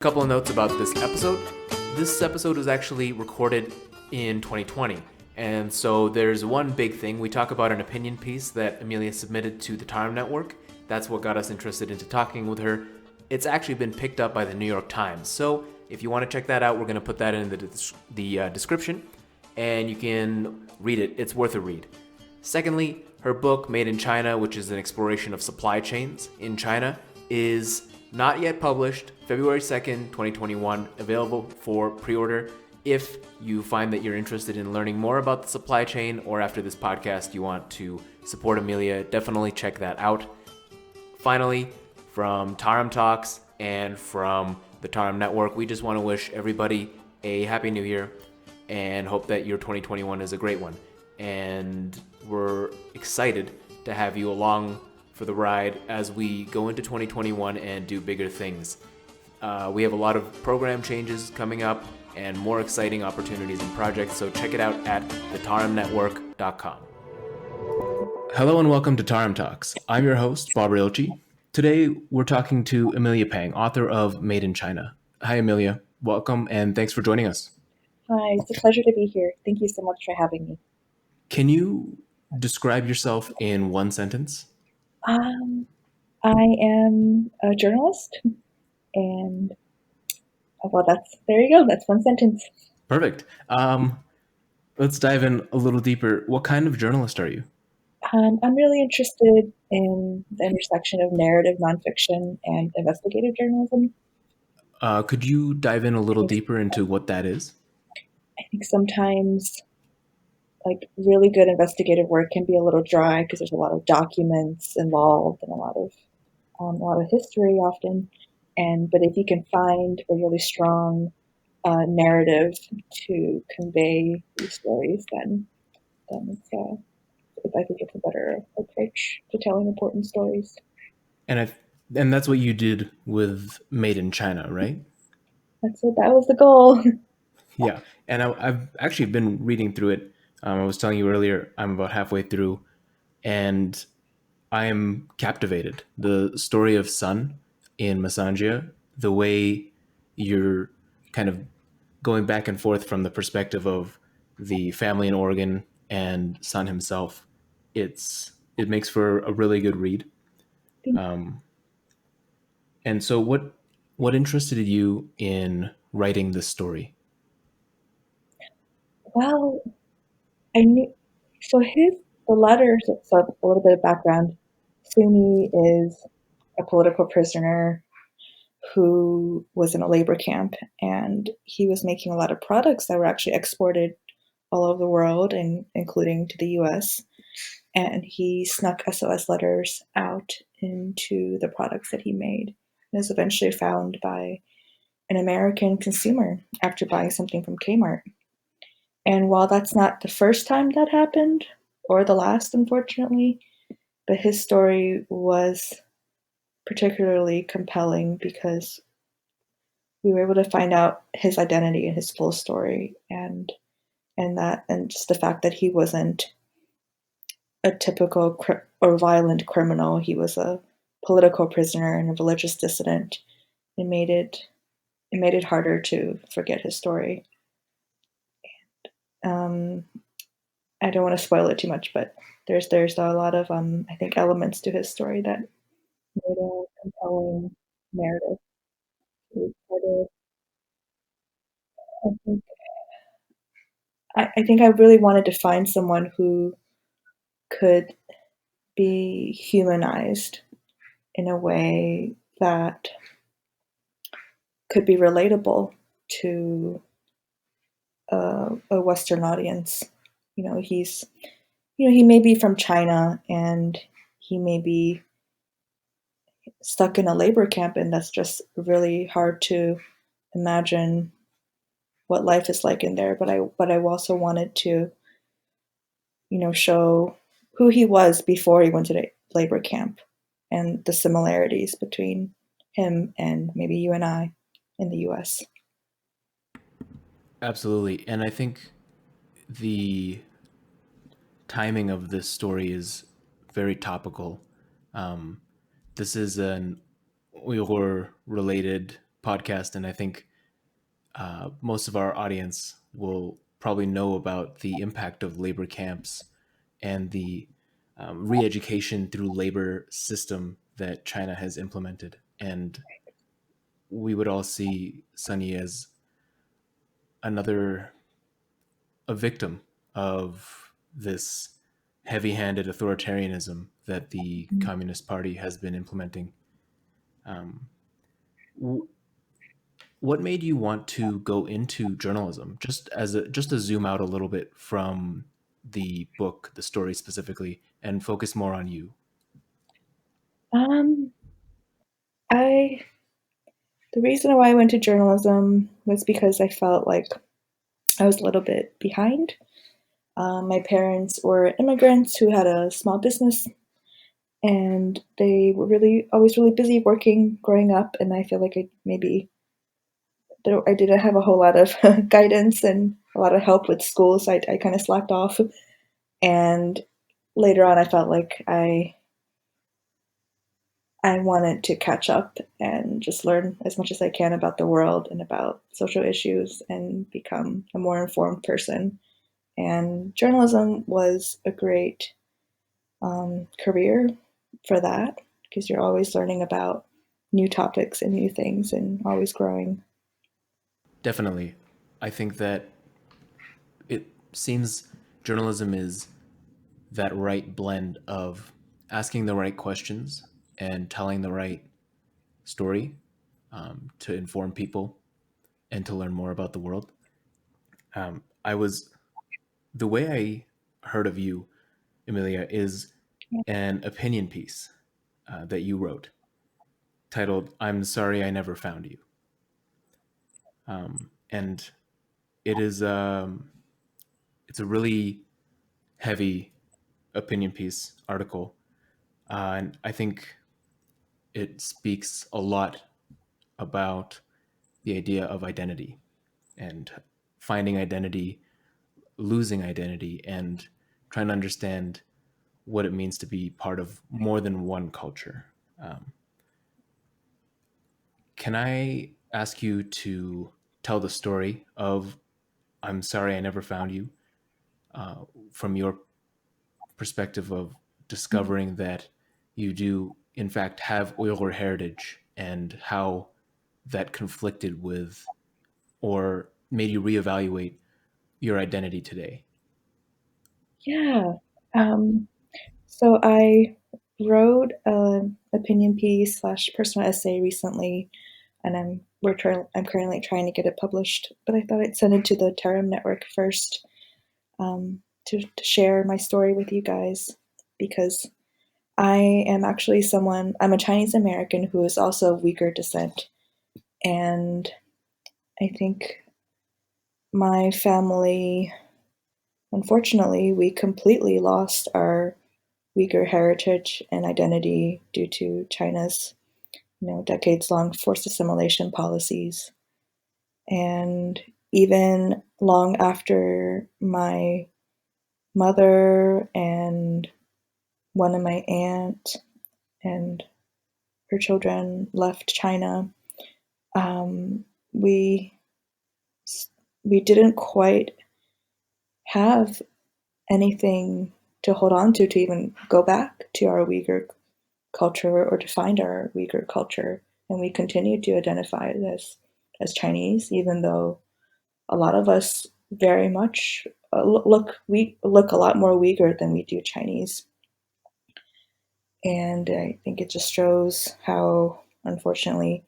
A couple of notes about this episode. This episode was actually recorded in 2020. And so there's one big thing. We talk about an opinion piece that Amelia submitted to the Tarim Network. That's what got us interested into talking with her. It's actually been picked up by the New York Times. So if you want to check that out, we're going to put that in the description, and you can read it. It's worth a read. Secondly, her book, Made in China, which is an exploration of supply chains in China, is not yet published. February 2nd, 2021, available for pre-order. If you find that you're interested in learning more about the supply chain, or after this podcast you want to support Amelia, definitely check that out. Finally, from Tarim Talks and from the Tarim Network, we just want to wish everybody a Happy New Year and hope that your 2021 is a great one. And we're excited to have you along for the ride as we go into 2021 and do bigger things. We have a lot of program changes coming up and more exciting opportunities and projects, so check it out at thetarimnetwork.com. Hello and welcome to Tarim Talks. I'm your host, Babur. Today we're talking to Amelia Pang, author of Made in China. Hi Amelia, welcome and thanks for joining us. Hi, it's a pleasure to be here. Thank you so much for having me. Can you describe yourself in one sentence? I am a journalist, and there you go. That's one sentence. Perfect. Let's dive in a little deeper. What kind of journalist are you? I'm really interested in the intersection of narrative nonfiction and investigative journalism. Could you dive in a little deeper into what that is? I think sometimes really good investigative work can be a little dry because there's a lot of documents involved and a lot of history often. But if you can find a really strong narrative to convey these stories, then I think it's a better approach to telling important stories. And that's what you did with Made in China, right? That was the goal. Yeah, and I've actually been reading through it. I was telling you earlier, I'm about halfway through, and I am captivated. The story of Sun in Massanjia, the way you're kind of going back and forth from the perspective of the family in Oregon and Sun himself, it makes for a really good read. And so what interested you in writing this story? Well, I knew the letter. So a little bit of background. Sunni is a political prisoner who was in a labor camp, and he was making a lot of products that were actually exported all over the world, and including to the US. And he snuck SOS letters out into the products that he made, and was eventually found by an American consumer after buying something from Kmart. And while that's not the first time that happened, or the last, unfortunately, but his story was particularly compelling because we were able to find out his identity and his full story, and just the fact that he wasn't a typical or violent criminal. He was a political prisoner and a religious dissident. It made it harder to forget his story. I don't want to spoil it too much, but there's a lot of I think elements to his story that made a compelling narrative. I think I really wanted to find someone who could be humanized in a way that could be relatable to a Western audience. He may be from China and he may be stuck in a labor camp, and that's just really hard to imagine what life is like in there. But I also wanted to, show who he was before he went to the labor camp and the similarities between him and maybe you and I in the US. Absolutely. And I think the timing of this story is very topical. This is an Uyghur related podcast, and I think most of our audience will probably know about the impact of labor camps and the re-education through labor system that China has implemented. And we would all see Sunny as another a victim of this heavy-handed authoritarianism that the Mm. Communist Party has been implementing. Um, what made you want to go into journalism? Just to zoom out a little bit from the book, the story specifically, and focus more on you. Um, I the reason why I went to journalism was because I felt like I was a little bit behind. My parents were immigrants who had a small business, and they were really always really busy working growing up. And I feel like I didn't have a whole lot of guidance and a lot of help with school, so I kind of slacked off. And later on, I felt like I wanted to catch up and just learn as much as I can about the world and about social issues and become a more informed person. And journalism was a great career for that because you're always learning about new topics and new things and always growing. Definitely. I think that it seems journalism is that right blend of asking the right questions and telling the right story to inform people and to learn more about the world. I was the way I heard of you, Amelia, is an opinion piece that you wrote titled "I'm Sorry I Never Found You," and it is it's a really heavy opinion piece article, and I think it speaks a lot about the idea of identity and finding identity, losing identity, and trying to understand what it means to be part of more than one culture. Um, can I ask you to tell the story of I'm Sorry I Never Found You uh, from your perspective of discovering that you do, in fact, have Uyghur heritage and how that conflicted with or made you reevaluate your identity today? Yeah. Um, so I wrote an opinion piece slash personal essay recently, and I'm currently trying to get it published. But I thought I'd send it to the Tarim Network first, to share my story with you guys because I am actually I'm a Chinese American who is also of Uyghur descent. And I think my family, unfortunately, we completely lost our Uyghur heritage and identity due to China's, decades long forced assimilation policies. And even long after my mother and one of my aunt and her children left China, um, we we didn't quite have anything to hold on to even go back to our Uyghur culture or to find our Uyghur culture, and we continue to identify as Chinese, even though a lot of us very much we look a lot more Uyghur than we do Chinese. And I think it just shows how, unfortunately,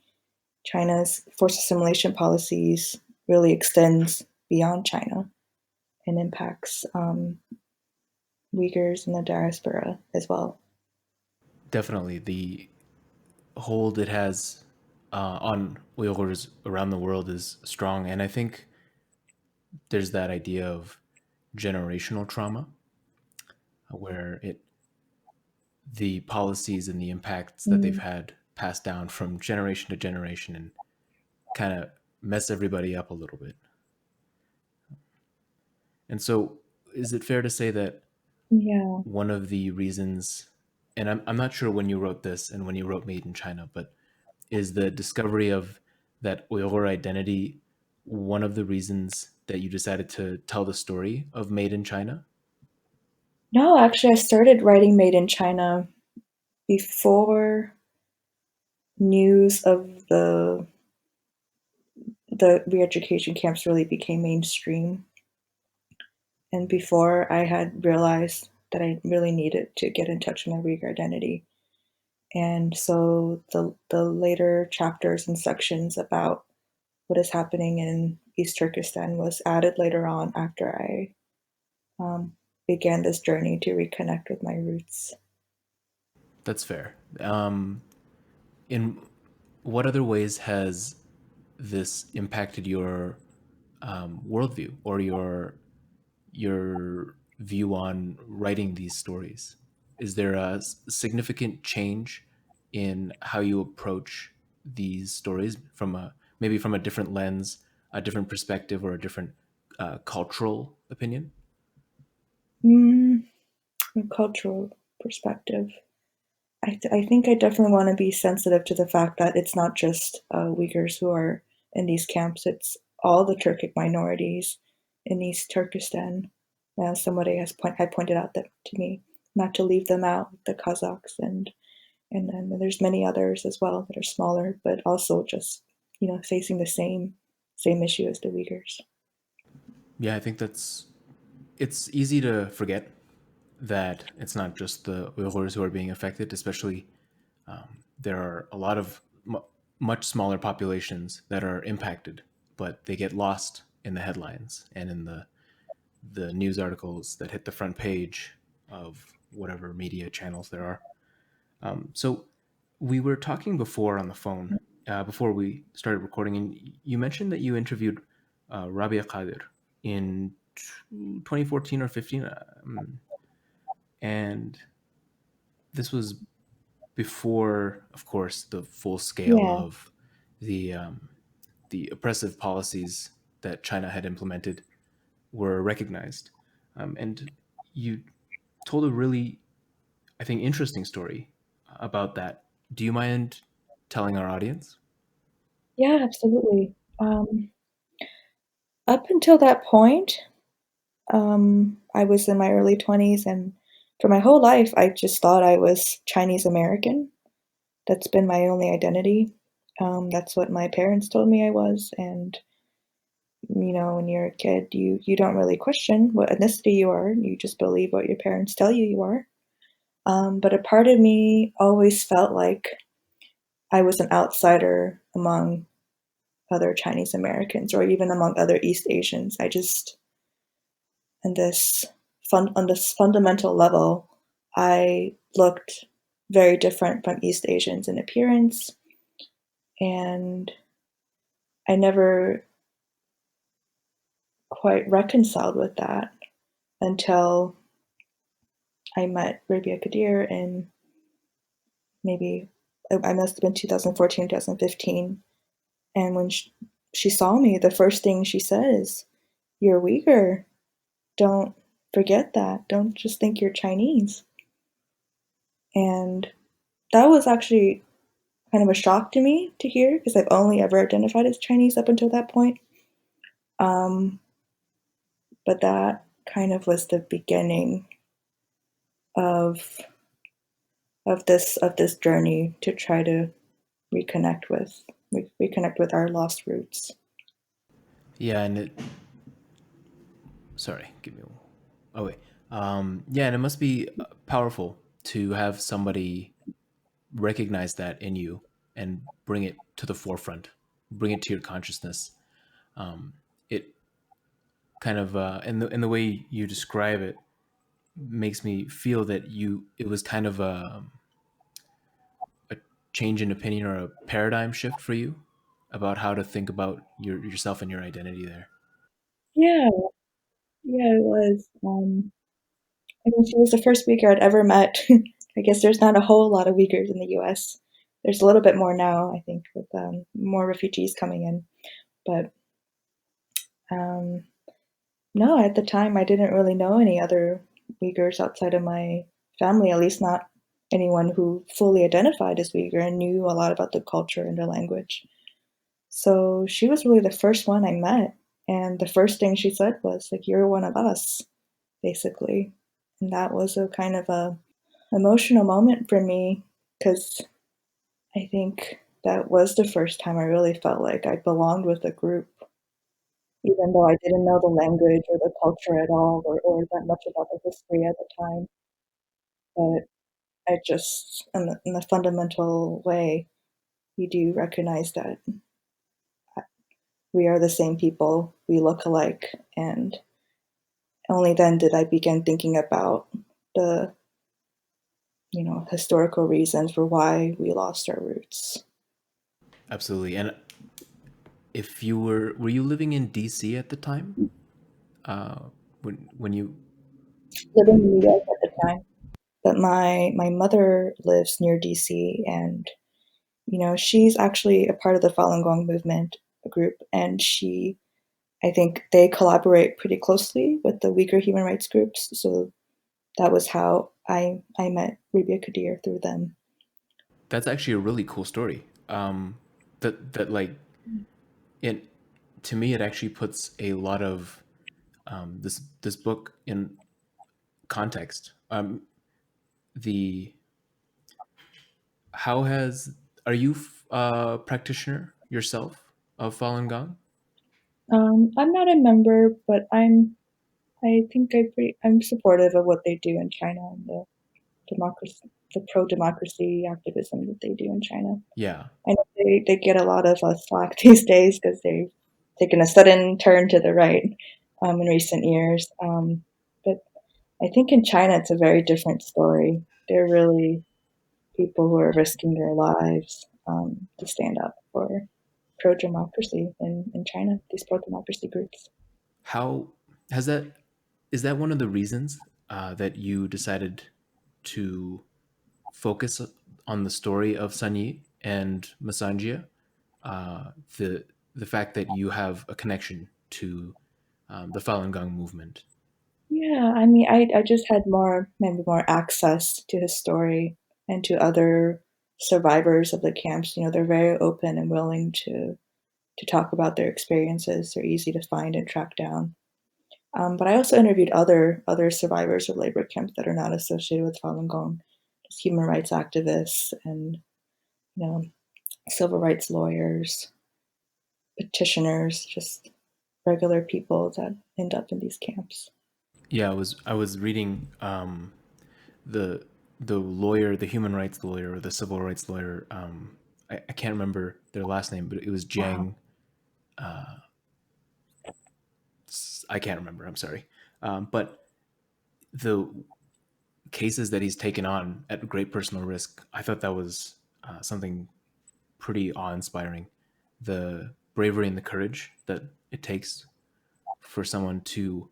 China's forced assimilation policies really extends beyond China and impacts Uyghurs in the diaspora as well. Definitely, the hold it has on Uyghurs around the world is strong, and I think there's that idea of generational trauma, where it the policies and the impacts that they've Mm, had passed down from generation to generation and kind of mess everybody up a little bit. And so, is it fair to say that yeah. one of the reasons, and I'm not sure when you wrote this and when you wrote Made in China, but is the discovery of that Uyghur identity one of the reasons that you decided to tell the story of Made in China? No, actually, I started writing Made in China before news of the re-education camps really became mainstream, and before I had realized that I really needed to get in touch with my Uyghur identity. And so the later chapters and sections about what is happening in East Turkestan was added later on after I um, began this journey to reconnect with my roots. That's fair. In what other ways has this impacted your worldview or your view on writing these stories? Is there a significant change in how you approach these stories from a maybe from a different lens, a different perspective, or a different cultural opinion? Mm, from a cultural perspective, I think I definitely want to be sensitive to the fact that it's not just Uyghurs who are in these camps, it's all the Turkic minorities in East Turkestan. Somebody had pointed out that to me, not to leave them out, the Kazakhs and then there's many others as well that are smaller, but also just facing the same issue as the Uyghurs. Yeah, I think it's easy to forget that it's not just the Uyghurs who are being affected, especially there are a lot of much smaller populations that are impacted, but they get lost in the headlines and in the news articles that hit the front page of whatever media channels there are. So we were talking before on the phone, before we started recording, and you mentioned that you interviewed Rabia Qadir in 2014 or 15, and this was before, of course, the full scale Yeah, of the the oppressive policies that China had implemented were recognized. And you told a really, I think, interesting story about that. Do you mind telling our audience? yeah, absolutely. Up until that point, I was in my early 20s, and for my whole life, I just thought I was Chinese American. That's been my only identity. That's what my parents told me I was, and when you're a kid, you don't really question what ethnicity you are. You just believe what your parents tell you you are. But a part of me always felt like I was an outsider among other Chinese Americans or even among other East Asians. I just, in this on this fundamental level, I looked very different from East Asians in appearance, and I never quite reconciled with that until I met Rabia Kadir in maybe I must have been 2014, 2015. And when she saw me, the first thing she said is, "You're Uyghur. Don't forget that. Don't just think you're Chinese." And that was actually kind of a shock to me to hear because I've only ever identified as Chinese up until that point. Um, but that kind of was the beginning of this journey to try to reconnect with our lost roots. Yeah, and sorry, give me. Oh wait. Yeah, and it must be powerful to have somebody recognize that in you and bring it to the forefront, bring it to your consciousness. It kind of in the way you describe it makes me feel that it was kind of a change in opinion or a paradigm shift for you about how to think about yourself and your identity there. Yeah, yeah, it was. I mean, she was the first Uyghur I'd ever met. I guess there's not a whole lot of Uyghurs in the U.S. There's a little bit more now, I think, with more refugees coming in. But um, no, at the time, I didn't really know any other Uyghurs outside of my family, at least not anyone who fully identified as Uyghur and knew a lot about the culture and the language. So she was really the first one I met. And the first thing she said was like, "You're one of us," basically. And that was a kind of a emotional moment for me because I think that was the first time I really felt like I belonged with a group, even though I didn't know the language or the culture at all or that much about the history at the time. But I just, in a fundamental way, you do recognize that we are the same people, we look alike, and only then did I begin thinking about the, historical reasons for why we lost our roots. Absolutely. And if you were you living in DC at the time? Uh, when you Living in New York at the time, but my mother lives near DC, and she's actually a part of the Falun Gong movement group, and I think they collaborate pretty closely with the Uyghur human rights groups. So that was how I met Rabia Kadir through them. That's actually a really cool story. That like it to me it actually puts a lot of this book in context. The how has are you a practitioner yourself of Falun Gong? I'm not a member, but I'm supportive of what they do in China and democracy, the pro-democracy activism that they do in China. Yeah, I know they get a lot of slack these days because they've taken a sudden turn to the right in recent years. But I think in China it's a very different story. They're really people who are risking their lives to stand up for pro-democracy in China, these pro-democracy groups. how has that is that one of the reasons that you decided to focus on the story of Sunny and Massanjia? Uh, the the fact that you have a connection to the Falun Gong movement. Yeah, I mean, I just had maybe more access to his story and to other survivors of the camps. They're very open and willing to talk about their experiences. They're easy to find and track down. But I also interviewed other survivors of labor camps that are not associated with Falun Gong, just human rights activists and you know civil rights lawyers, petitioners, just regular people that end up in these camps. Yeah, I was reading the lawyer, the human rights lawyer or the civil rights lawyer. I can't remember their last name, but it was Wow. Jang. I can't remember. I'm sorry, but the cases that he's taken on at great personal risk, I thought that was something pretty awe-inspiring. The bravery and the courage that it takes for someone to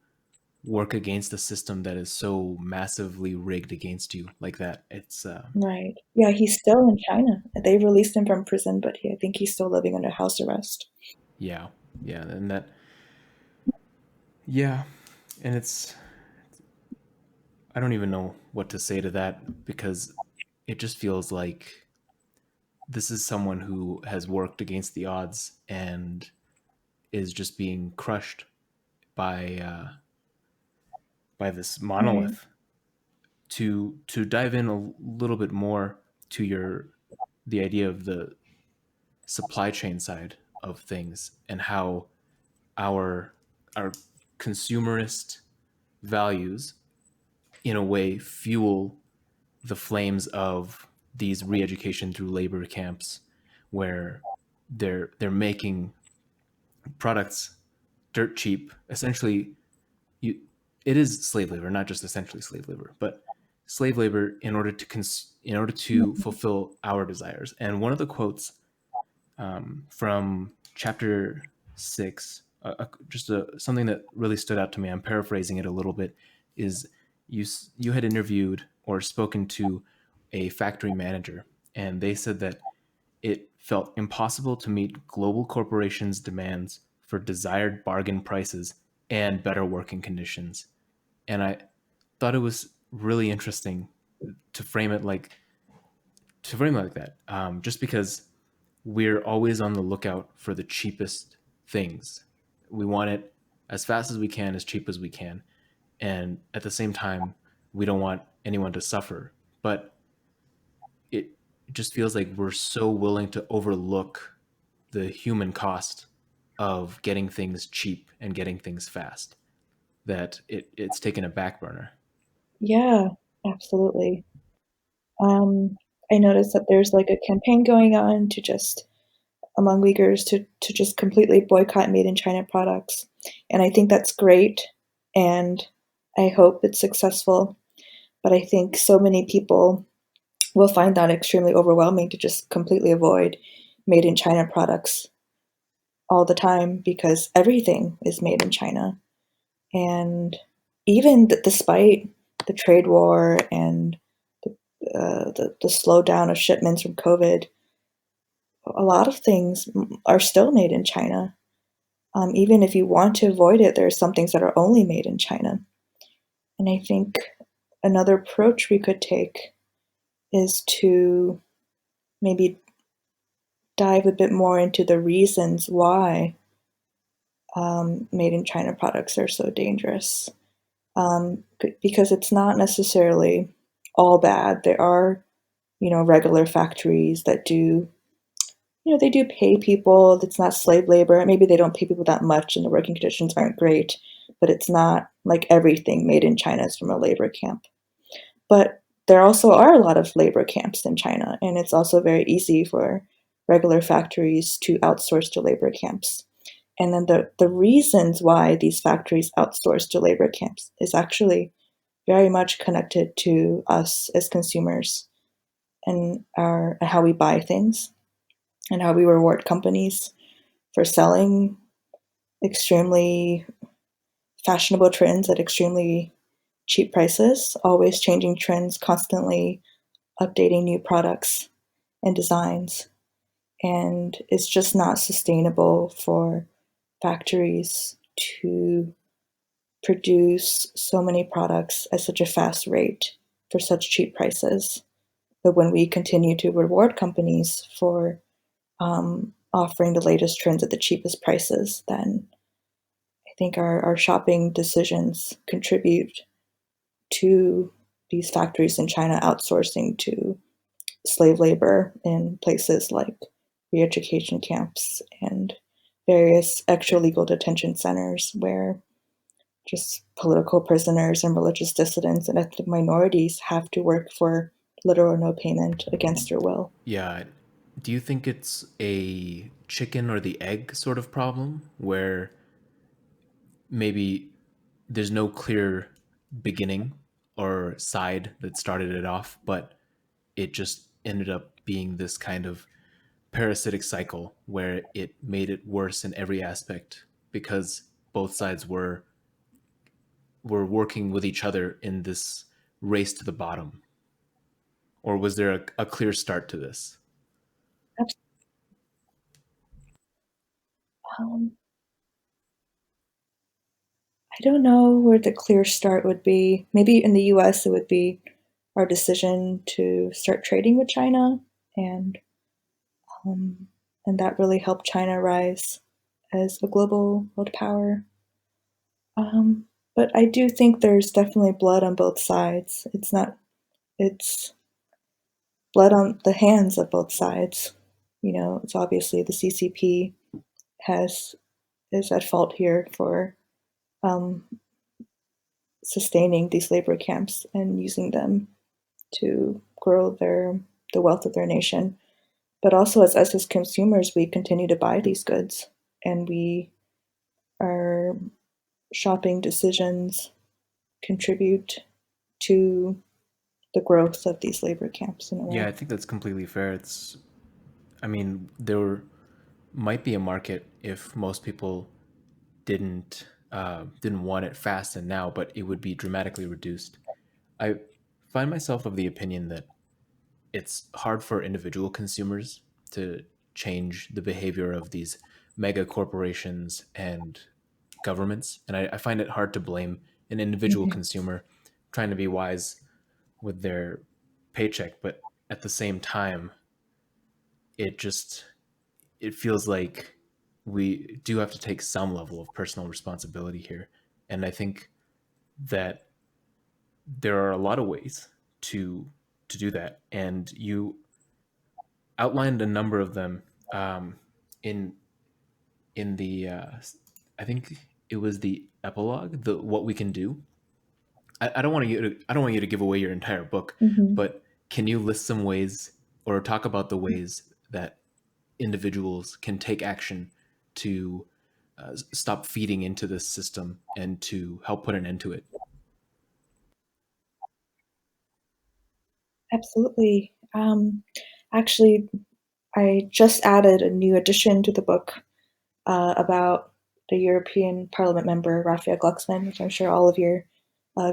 work against a system that is so massively rigged against you like that. It's Right. Yeah, he's still in China. They released him from prison, but I think he's still living under house arrest. yeah, yeah, and that yeah, and it's I don't even know what to say to that because it just feels like this is someone who has worked against the odds and is just being crushed by this Right. monolith. To dive in a little bit more to your the idea of the supply chain side of things and how our our consumerist values in a way fuel the flames of these re-education through labor camps where they're making products dirt cheap essentially. you it is slave labor, not just essentially slave labor, but slave labor in order to Mhm. fulfill our desires. And one of the quotes from chapter 6, something that really stood out to me, I'm paraphrasing it a little bit, is you had interviewed or spoken to a factory manager, and they said that it felt impossible to meet global corporations' demands for desired bargain prices and better working conditions. And I thought it was really interesting to frame it like that, just because we're always on the lookout for the cheapest things. We want it as fast as we can, as cheap as we can. And at the same time, we don't want anyone to suffer. But it just feels like we're so willing to overlook the human cost of getting things cheap and getting things fast that it's taken a back burner. Yeah, absolutely. Um, I noticed that there's like a campaign going on to just among Uyghurs to just completely boycott made in China products. And I think that's great. And I hope it's successful. But I think so many people will find that extremely overwhelming to just completely avoid made in China products all the time because everything is made in China. And even despite the trade war and the slowdown of shipments from COVID, a lot of things are still made in China. Even if you want to avoid it, there are some things that are only made in China. And I think another approach we could take is to maybe dive a bit more into the reasons why made in China products are so dangerous. Because it's not necessarily all bad. There are, regular factories that do, they do pay people. It's not slave labor. Maybe they don't pay people that much and the working conditions aren't great, but it's not like everything made in China is from a labor camp. But there also are a lot of labor camps in China, and it's also very easy for regular factories to outsource to labor camps. And then the reasons why these factories outsource to labor camps is actually very much connected to us as consumers and our how we buy things and how we reward companies for selling extremely fashionable trends at extremely cheap prices, always changing trends, constantly updating new products and designs. And it's just not sustainable for factories to produce so many products at such a fast rate for such cheap prices. But when we continue to reward companies for offering the latest trends at the cheapest prices, then I think our shopping decisions contribute to these factories in China outsourcing to slave labor in places like re-education camps and various extra legal detention centers where just political prisoners and religious dissidents and ethnic minorities have to work for little or no payment against their will. Yeah. Do you think it's a chicken or the egg sort of problem where maybe there's no clear beginning or side that started it off, but it just ended up being this kind of parasitic cycle where it made it worse in every aspect because both sides were working with each other in this race to the bottom? Or was there a clear start to this? Um, I don't know where the clear start would be. Maybe in the US, it would be our decision to start trading with China, and um, and that really helped China rise as a global world power. Um, but I do think there's definitely blood on both sides. It's blood on the hands of both sides. It's obviously the CCP has is at fault here for um, sustaining these labor camps and using them to grow the wealth of their nation. But also as us as consumers, we continue to buy these goods, and our shopping decisions contribute to the growth of these labor camps in a Yeah, way. I think that's completely fair. I mean, there might be a market if most people didn't want it fast and now, but it would be dramatically reduced. I find myself of the opinion that it's hard for individual consumers to change the behavior of these mega corporations and governments. And I find it hard to blame an individual Mhm. consumer trying to be wise with their paycheck. But at the same time, it just it feels like we do have to take some level of personal responsibility here. And I think that there are a lot of ways to do that, and you outlined a number of them in the I think it was the epilogue, the what we can do. I don't want I don't want you to give away your entire book, Hmm. but can you list some ways or talk about the ways that individuals can take action to stop feeding into this system and to help put an end to it? Absolutely. Actually, I just added a new addition to the book about the European Parliament member Raphael Glucksmann, which I'm sure all of your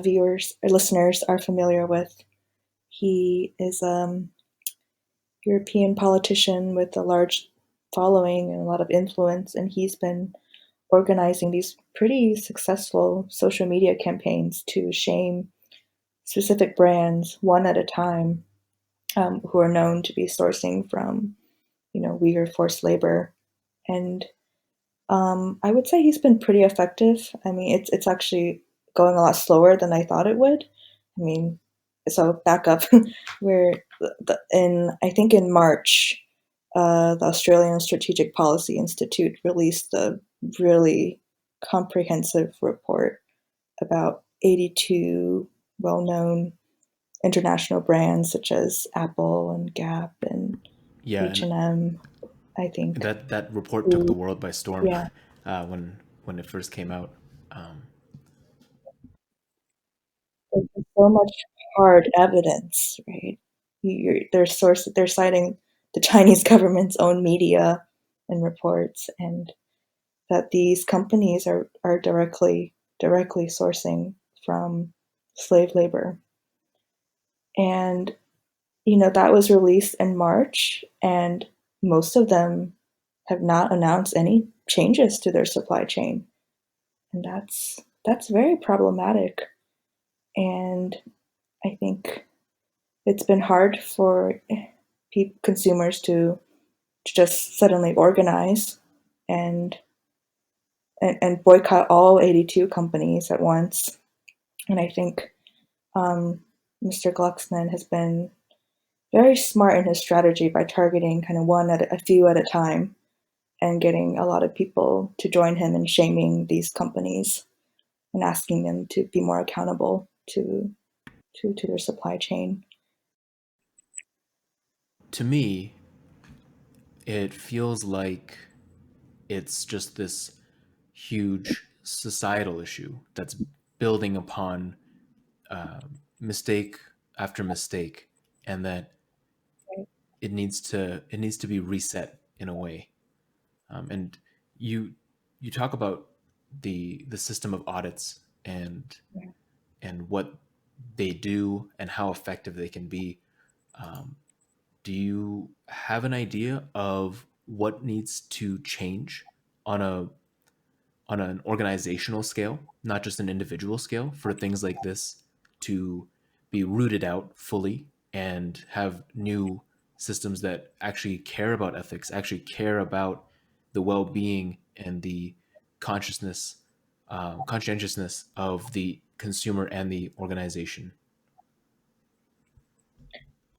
viewers or listeners are familiar with. He is a European politician with a large following and a lot of influence, and he's been organizing these pretty successful social media campaigns to shame specific brands one at a time, who are known to be sourcing from, Uyghur forced labor. And I would say he's been pretty effective. I mean, it's actually going a lot slower than I thought it would. I mean, so back up. We're in I think in March, the Australian Strategic Policy Institute released a really comprehensive report about 82 well-known international brands such as Apple and Gap and Yeah, and H&M. I think. that report took the Who, world by storm yeah, when it first came out. Um, there's so much hard evidence, right? They're citing the Chinese government's own media and reports, and that these companies are directly sourcing from slave labor. And that was released in March, and most of them have not announced any changes to their supply chain, and that's very problematic. And I think it's been hard for consumers to just suddenly organize and, and boycott all 82 companies at once. And I think um, Mr. Glucksmann has been very smart in his strategy by targeting kind of a few at a time and getting a lot of people to join him in shaming these companies and asking them to be more accountable to their supply chain. to me, it feels like it's just this huge societal issue that's building upon uh, mistake after mistake, and that Right. it needs to be reset in a way. And you you talk about the system of audits Yeah. and what they do and how effective they can be. Um, do you have an idea of what needs to change on a on an organizational scale, not just an individual scale, for things like this to be rooted out fully and have new systems that actually care about ethics, actually care about the well-being and the consciousness, conscientiousness of the consumer and the organization?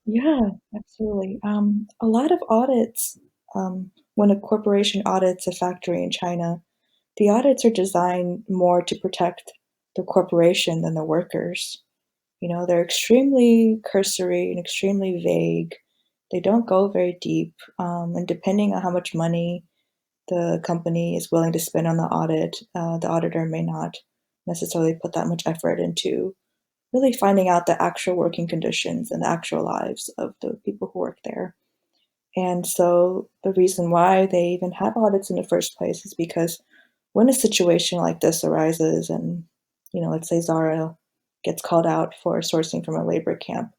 Yeah, absolutely. A lot of audits, when a corporation audits a factory in China, the audits are designed more to protect the corporation than the workers. They're extremely cursory and extremely vague. They don't go very deep. And depending on how much money the company is willing to spend on the audit, the auditor may not necessarily put that much effort into really finding out the actual working conditions and the actual lives of the people who work there. And so the reason why they even have audits in the first place is because when a situation like this arises and, let's say Zara gets called out for sourcing from a labor camp,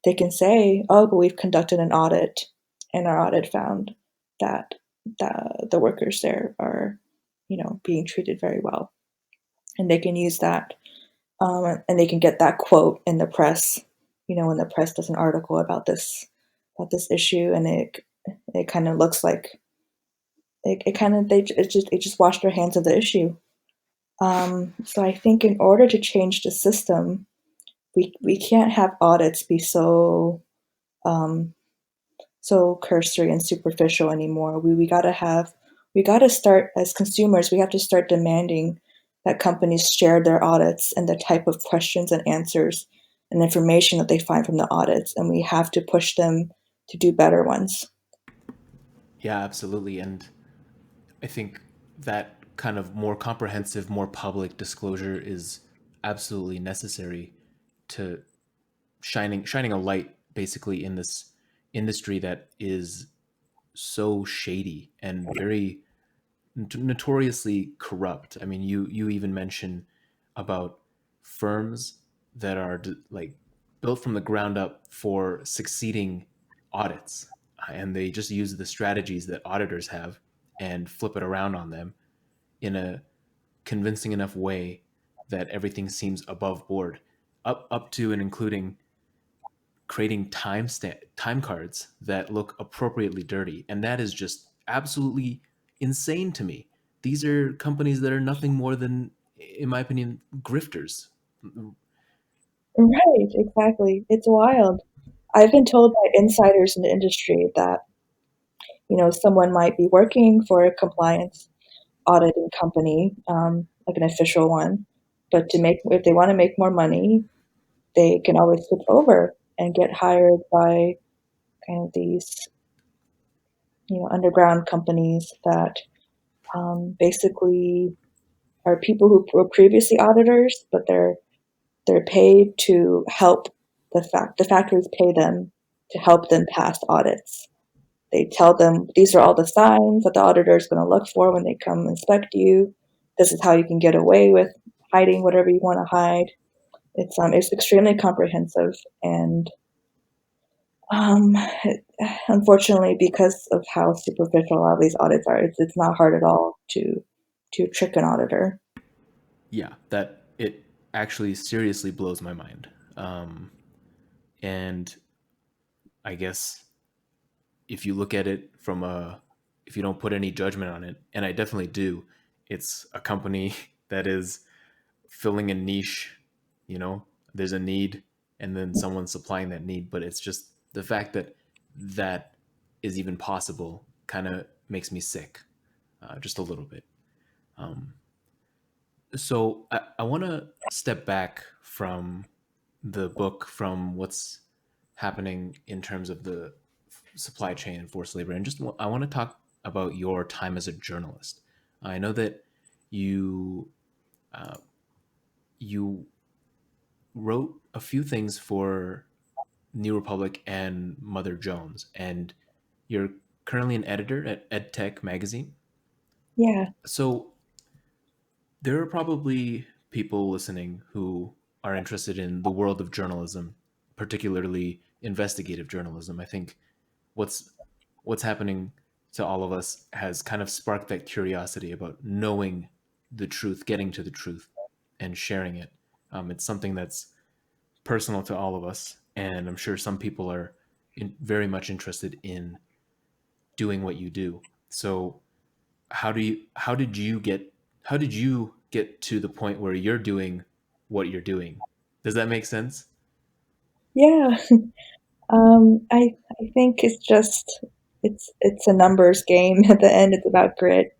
they can say, oh, but we've conducted an audit and our audit found that the workers there are, being treated very well. And they can use that, and they can get that quote in the press, when the press does an article about this issue, and it kind of looks like it kind of it just washed their hands of the issue. So I think in order to change the system, we can't have audits be um, so cursory and superficial anymore. We gotta start as consumers. We have to start demanding that companies share their audits and the type of questions and answers and information that they find from the audits, and we have to push them to do better ones. Yeah, absolutely. And I think that kind of more comprehensive, more public disclosure is absolutely necessary to shining a light basically in this industry that is so shady and very notoriously corrupt. I mean, you even mention about firms that are like built from the ground up for succeeding audits, and they just use the strategies that auditors have and flip it around on them in a convincing enough way that everything seems above board, up to and including creating time cards that look appropriately dirty, and that is just absolutely insane to me. These are companies that are nothing more than, in my opinion, grifters. Right, exactly. It's wild. I've been told by insiders in the industry that, someone might be working for a compliance auditing company, like an official one, but if they want to make more money, they can always switch over and get hired by kind of these, underground companies that basically are people who were previously auditors, but they're paid to help the factories pay them to help them pass audits. They tell them these are all the signs that the auditor is going to look for when they come inspect you. This is how you can get away with hiding whatever you want to hide. It's extremely comprehensive, and um, unfortunately, because of how superficial a lot of these audits are, it's not hard at all to trick an auditor. Yeah, that it actually seriously blows my mind. And I guess if you look at it from a, if you don't put any judgment on it, and I definitely do, it's a company that is filling a niche. You know, there's a need, and then someone's supplying that need. But it's just the fact that that is even possible kind of makes me sick, just a little bit. Um, so I want to step back from the book, from what's happening in terms of the supply chain and forced labor, and just I want to talk about your time as a journalist. I know that you uh, you wrote a few things for New Republic and Mother Jones, and you're currently an editor at EdTech Magazine. Yeah, So there are probably people listening who are interested in the world of journalism, particularly investigative journalism. I think what's what's happening to all of us has kind of sparked that curiosity about knowing the truth, getting to the truth, and sharing it. It's something that's personal to all of us, and I'm sure some people are very much interested in doing what you do. So, how did you get to the point where you're doing what you're doing? Does that make sense? yeah. I think it's a numbers game. At the end, it's about grit.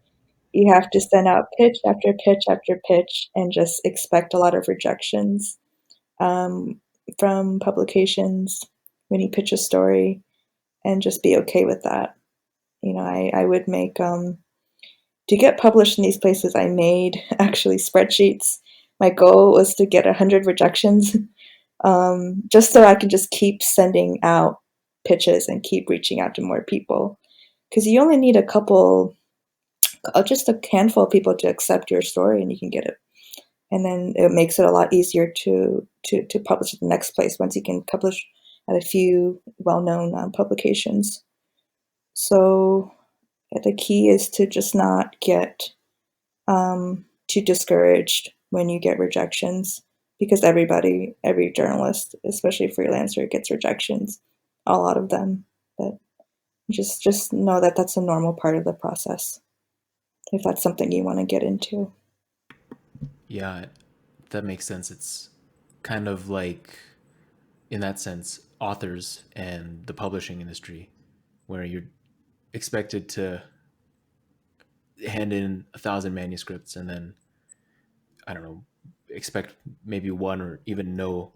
You have to send out pitch after pitch after pitch and just expect a lot of rejections um, from publications when you pitch a story, and just be okay with that. I would make to get published in these places. I made actually spreadsheets. My goal was to get 100 rejections, just so I can just keep sending out pitches and keep reaching out to more people. Because you only need just a handful of people to accept your story, and you can get it. And then it makes it a lot easier to publish at the next place once you can publish at a few well-known publications. So the key is to just not get too discouraged when you get rejections, because every journalist, especially freelancer, gets rejections, a lot of them. But just know that that's a normal part of the process. if that's something you want to get into. Yeah, that makes sense. It's kind of like, in that sense, authors and the publishing industry, where you're expected to hand in 1,000 manuscripts and then, I don't know, expect maybe one or even no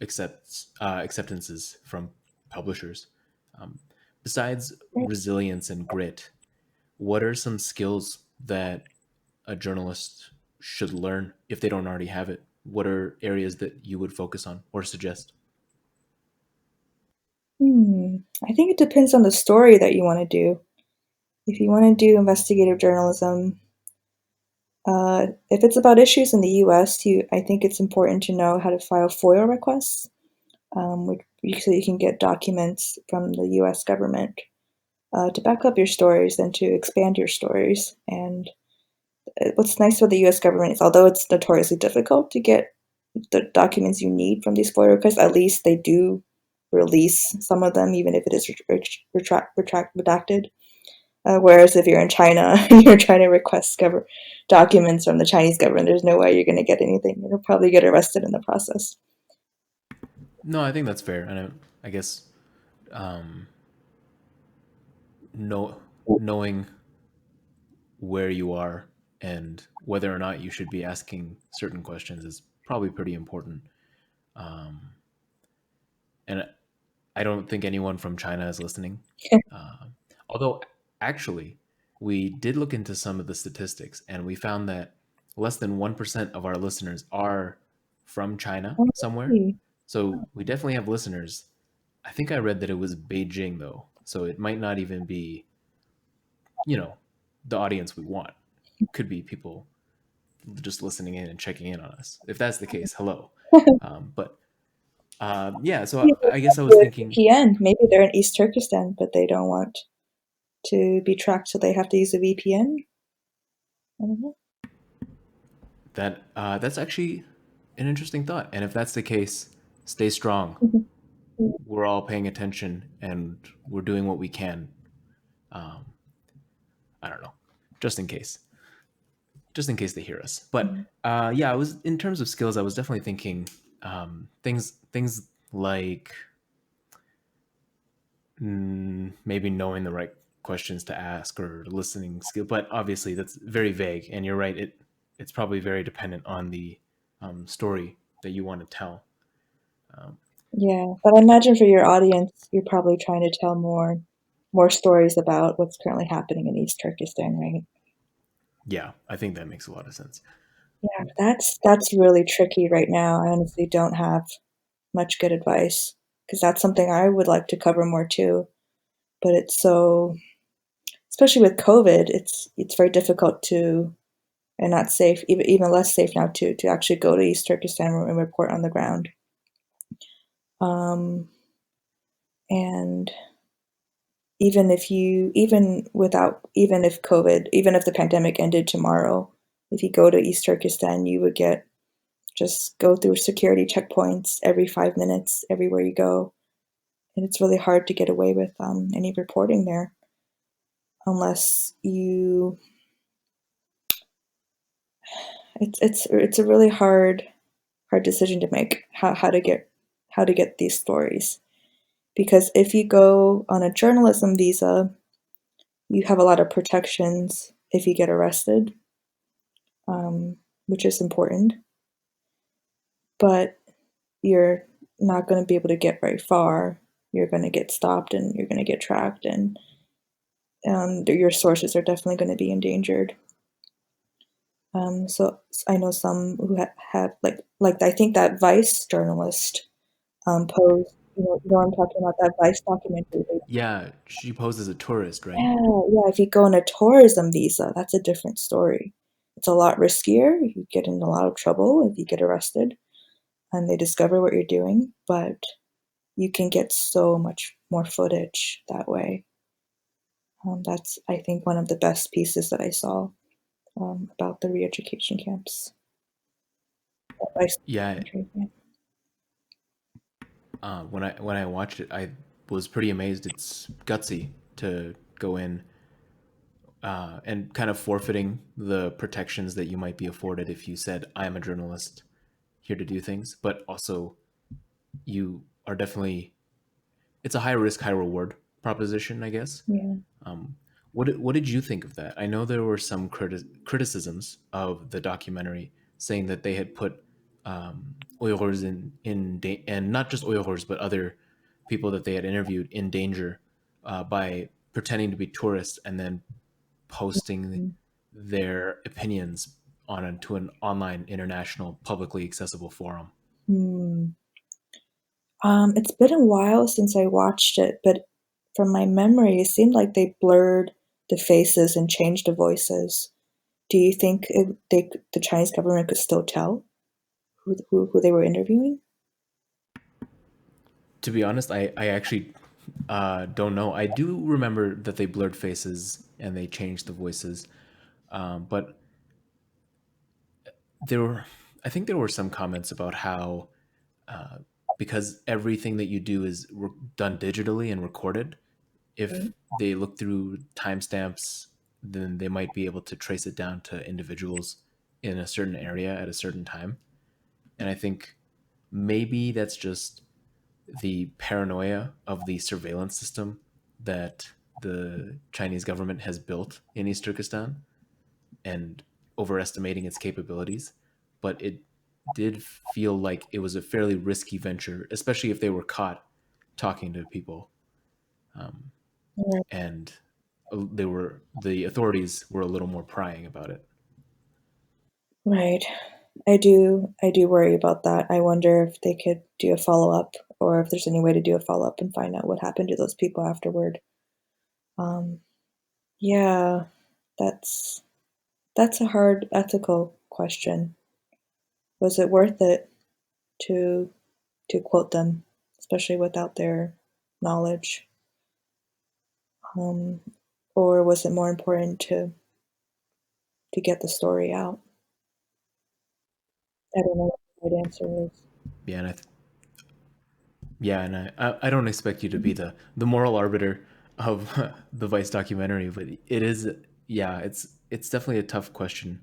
acceptances from publishers. Um, Besides resilience and grit, what are some skills that a journalist should learn if they don't already have it? What are areas that you would focus on or suggest? I think it depends on the story that you want to do. If you want to do investigative journalism, if it's about issues in the U.S., I think it's important to know how to file FOIA requests, so you can get documents from the U.S. government to back up your stories and to expand your stories. And what's nice about the U.S. government is, although it's notoriously difficult to get the documents you need from these FOIA requests, at least they do release some of them, even if it is redacted. Whereas if you're in China, you're trying to request documents from the Chinese government, there's no way you're going to get anything. You'll probably get arrested in the process. No, I think that's fair, and I guess um, know, knowing where you are and whether or not you should be asking certain questions is probably pretty important. Um, and I don't think anyone from China is listening. Uh, Although, actually, we did look into some of the statistics and we found that less than 1% of our listeners are from China somewhere. So we definitely have listeners. I think I read that it was Beijing, though. So it might not even be, you know, the audience we want. Could be people just listening in and checking in on us. If that's the case, hello. But yeah, so I guess I was thinking, VPN. Maybe they're in East Turkestan, but they don't want to be tracked, so they have to use a VPN. I don't know. that that's actually an interesting thought. And if that's the case, stay strong. We're all paying attention and we're doing what we can. Um, I don't know, just in case, just in case they hear us. But yeah, I was, in terms of skills, I was definitely thinking things like maybe knowing the right questions to ask or listening skill. But obviously, that's very vague. And you're right; it's probably very dependent on the story that you want to tell. Um, Yeah, but I imagine for your audience, you're probably trying to tell more stories about what's currently happening in East Turkestan, right? yeah, I think that makes a lot of sense. Yeah, that's really tricky right now. I honestly don't have much good advice because that's something I would like to cover more too. But it's so, especially with COVID, it's very difficult to, and not safe, even less safe now to actually go to East Turkestan and report on the ground. Um, and even if COVID, even if the pandemic ended tomorrow, if you go to East Turkestan, you would just go through security checkpoints every 5 minutes everywhere you go, and it's really hard to get away with any reporting there unless you. It's a really hard decision to make how to get these stories, because if you go on a journalism visa, you have a lot of protections if you get arrested, um, which is important, but you're not going to be able to get very far. You're going to get stopped and you're going to get tracked, and your sources are definitely going to be endangered. So I know some who have like I think that Vice journalist posed. You know what I'm talking about, that Vice documentary. Yeah, she posed as a tourist, right? Yeah, yeah. If you go on a tourism visa, that's a different story. It's a lot riskier. You get in a lot of trouble if you get arrested and they discover what you're doing, but you can get so much more footage that way. That's, I think, one of the best pieces that I saw about the re-education camps. Yeah, Yeah. when I watched it, I was pretty amazed. It's gutsy to go in and kind of forfeiting the protections that you might be afforded if you said, I am a journalist here to do things, but also you are definitely, it's a high risk, high reward proposition, I guess. Yeah. Um, what did you think of that? I know there were some criticisms of the documentary saying that they had put Uyghurs and not just Uyghurs but other people that they had interviewed in danger by pretending to be tourists and then posting their opinions to an online, international, publicly accessible forum. Hmm. It's been a while since I watched it, but from my memory, it seemed like they blurred the faces and changed the voices. Do you think the Chinese government could still tell who they were interviewing? To be honest, I actually don't know. I do remember that they blurred faces and they changed the voices, but there were, I think there were some comments about how because everything that you do is done digitally and recorded, if Right. they look through timestamps, then they might be able to trace it down to individuals in a certain area at a certain time. And I think maybe that's just the paranoia of the surveillance system that the Chinese government has built in East Turkestan and overestimating its capabilities. But it did feel like it was a fairly risky venture, especially if they were caught talking to people. Um, Right. and the authorities were a little more prying about it. Right. I do worry about that. I wonder if they could do a follow-up or if there's any way to do a follow-up and find out what happened to those people afterward. Um, yeah, that's that's a hard ethical question. Was it worth it to quote them, especially without their knowledge? Um, or was it more important to get the story out? I don't know what the right answer is. Yeah, and I don't expect you to be the moral arbiter of the Vice documentary, but it is, yeah, it's definitely a tough question.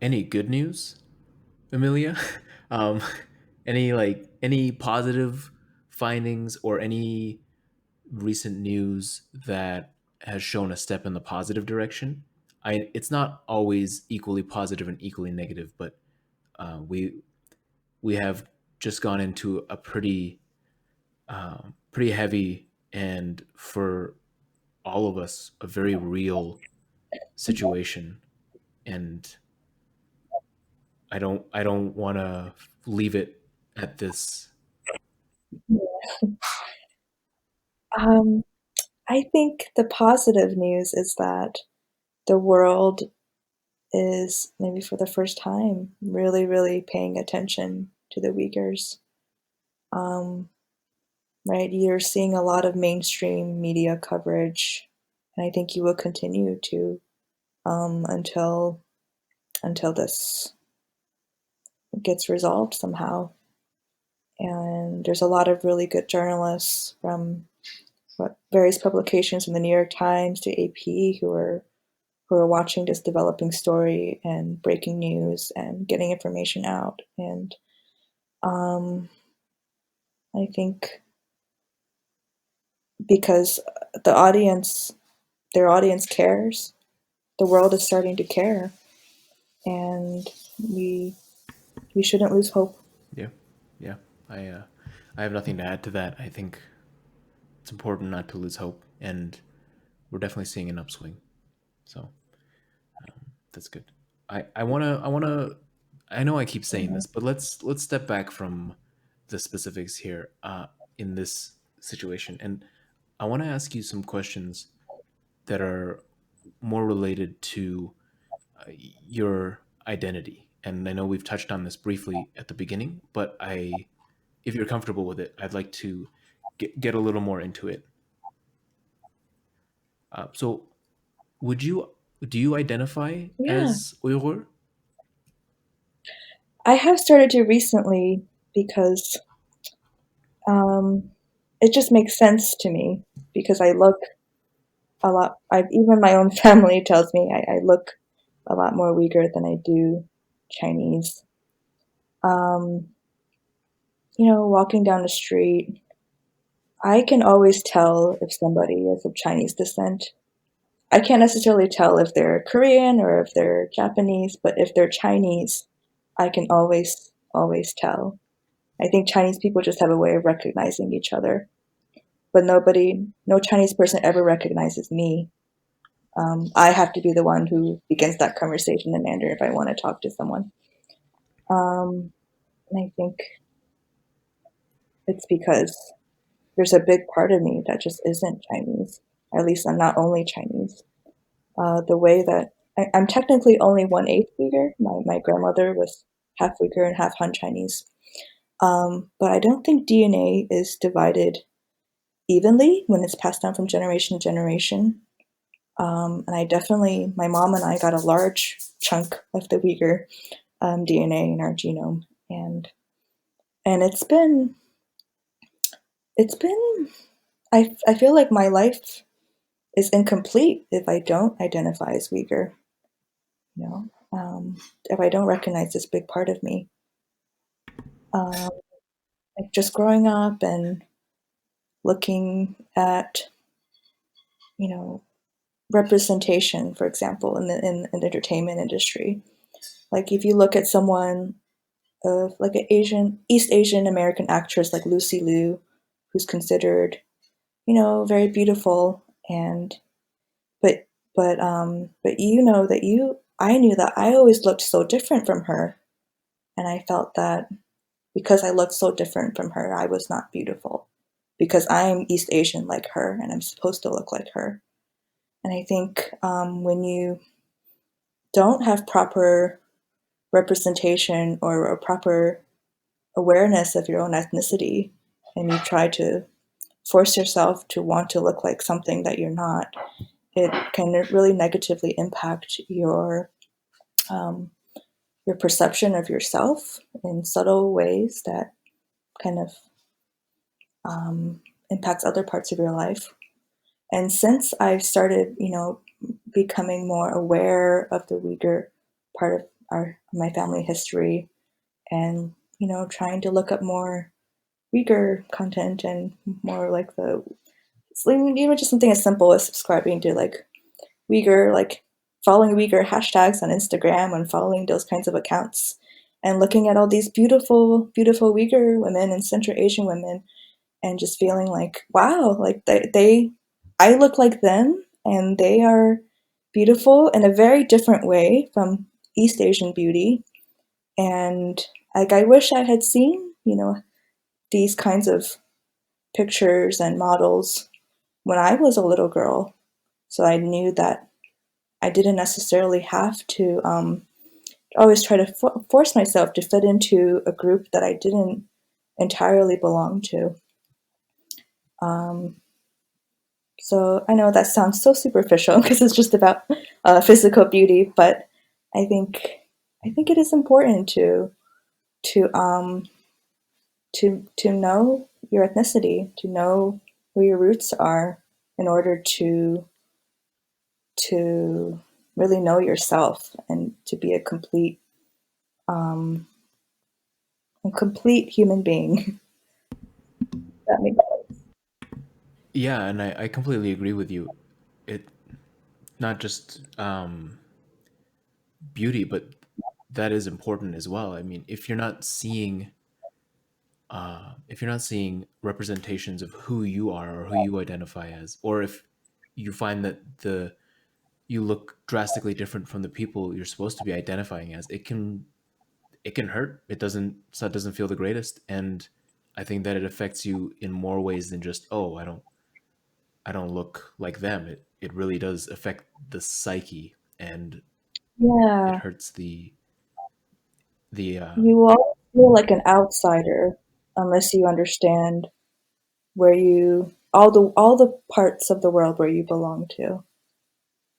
Any good news, Amelia? um, any positive findings or any recent news that has shown a step in the positive direction? It's not always equally positive and equally negative, but we have just gone into a pretty heavy and for all of us a very real situation, and I don't want to leave it at this. Um, I think the positive news is that the world is maybe for the first time really, really paying attention to the Uyghurs. Um, right? You're seeing a lot of mainstream media coverage, and I think you will continue to until this gets resolved somehow. And there's a lot of really good journalists from various publications, from the New York Times to AP, who are watching this developing story and breaking news and getting information out. And um, I think because the audience, their audience cares, the world is starting to care, and we we shouldn't lose hope. Yeah, yeah. I have nothing to add to that. I think it's important not to lose hope, and we're definitely seeing an upswing. So that's good. I wanna I know I keep saying Mhm. this, but let's step back from the specifics here in this situation, and I want to ask you some questions that are more related to your identity. And I know we've touched on this briefly at the beginning, but if you're comfortable with it, I'd like to get a little more into it. So, would you do you identify Yeah, as Uyghur? I have started to recently because um, it just makes sense to me because I look a lot. I've even my own family tells me I look a lot more Uyghur than I do Chinese. Um, walking down the street, I can always tell if somebody is of Chinese descent. I can't necessarily tell if they're Korean or if they're Japanese, but if they're Chinese, I can always tell. I think Chinese people just have a way of recognizing each other, but no Chinese person ever recognizes me. I have to be the one who begins that conversation in Mandarin if I want to talk to someone. And I think it's because there's a big part of me that just isn't Chinese. At least I'm not only Chinese. The way that I'm technically only 1/8 Uyghur. My grandmother was half Uyghur and half Han Chinese. But I don't think DNA is divided evenly when it's passed down from generation to generation. And my mom and I got a large chunk of the Uyghur DNA in our genome, and it's been. I feel like my life is incomplete if I don't identify as Uyghur. You know, if I don't recognize this big part of me, um, like just growing up and looking at you know representation, for example, in the entertainment industry. Like if you look at someone of like an East Asian American actress like Lucy Liu, who's considered, very beautiful, and but but I knew that I always looked so different from her, and I felt that because I looked so different from her, I was not beautiful because I'm East Asian like her and I'm supposed to look like her. And I think when you don't have proper representation or a proper awareness of your own ethnicity, and you try to force yourself to want to look like something that you're not, it can really negatively impact um, your perception of yourself in subtle ways that kind of impacts other parts of your life. And since I've started, becoming more aware of the Uyghur part of my family history, and trying to look up more Uyghur content and more like even just something as simple as subscribing to like Uyghur, like following Uyghur hashtags on Instagram and following those kinds of accounts and looking at all these beautiful, beautiful Uyghur women and Central Asian women and just feeling like, wow, like I look like them and they are beautiful in a very different way from East Asian beauty. And like, I wish I had seen, these kinds of pictures and models when I was a little girl. So I knew that I didn't necessarily have to always try to force myself to fit into a group that I didn't entirely belong to. Um, so I know that sounds so superficial because it's just about physical beauty, but I think I think it is important to um, to know your ethnicity, to know where your roots are, in order to really know yourself and to be um, a complete human being. That makes Yeah, and I completely agree with you. It not just beauty, but that is important as well. I mean, if you're not seeing representations of who you are or who you identify as, or if you find that the you look drastically different from the people you're supposed to be identifying as, it can hurt. It doesn't feel the greatest, and I think that it affects you in more ways than just, oh, I don't look like them. It really does affect the psyche, and it Yeah, hurts the you all feel like an outsider unless you understand where you all the parts of the world where you belong to.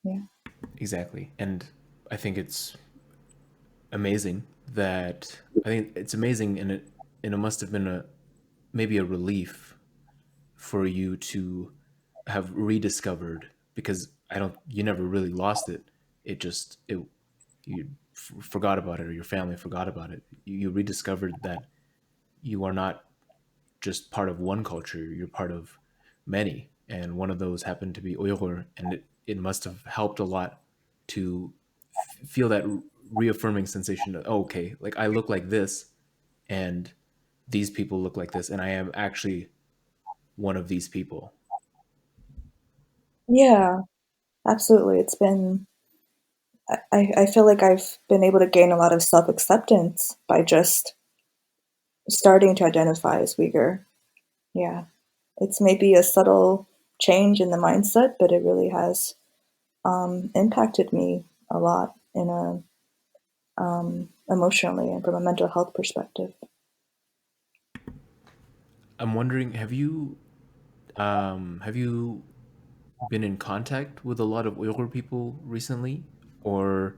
Yeah. exactly. And I think it's amazing that I think it's amazing, and it must have been a maybe a relief for you to have rediscovered because I don't you never really lost it. It just it you forgot about it, or your family forgot about it. You rediscovered that you are not just part of one culture, you're part of many. And one of those happened to be Uyghur. And it must have helped a lot to feel that reaffirming sensation of, oh, okay, like I look like this, and these people look like this, and I am actually one of these people. Yeah, absolutely. I feel like I've been able to gain a lot of self acceptance by just starting to identify as Uyghur. Yeah. It's maybe a subtle change in the mindset, but it really has impacted me a lot in a emotionally and from a mental health perspective. I'm wondering, have you been in contact with a lot of Uyghur people recently, or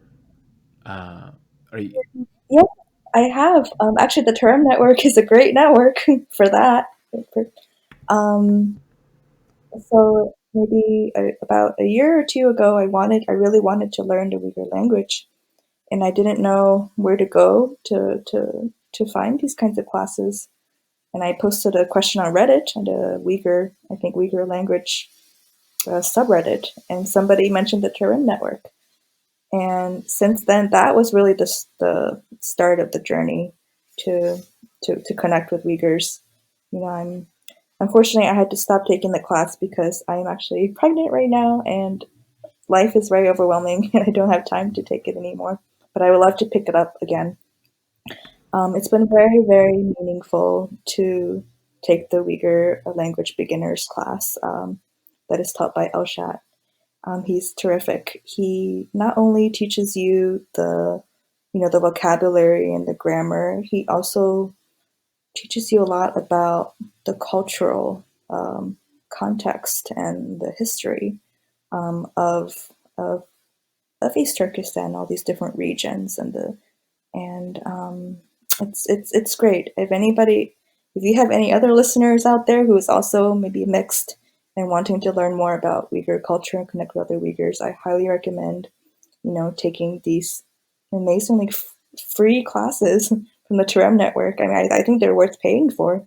uh, are you? Yeah, I have. Actually, the Tarim Network is a great network for that. Um, so maybe about a year or two ago, I really wanted to learn the Uyghur language, and I didn't know where to go to find these kinds of classes. And I posted a question on Reddit and a Uyghur, I think Uyghur language subreddit, and somebody mentioned the Tarim Network. And since then, that was really the start of the journey to to connect with Uyghurs. You know, I'm unfortunately I had to stop taking the class because I'm actually pregnant right now, and life is very overwhelming, and I don't have time to take it anymore. But I would love to pick it up again. It's been very, very meaningful to take the Uyghur language beginners class that is taught by Elshat. He's terrific. He not only teaches you the vocabulary and the grammar. He also teaches you a lot about the cultural context and the history um, of, of of East Turkestan, all these different regions, and it's great. If you have any other listeners out there who is also maybe mixed and wanting to learn more about Uyghur culture and connect with other Uyghurs, I highly recommend taking these amazingly free classes from the Tarim Network. I mean, I think they're worth paying for.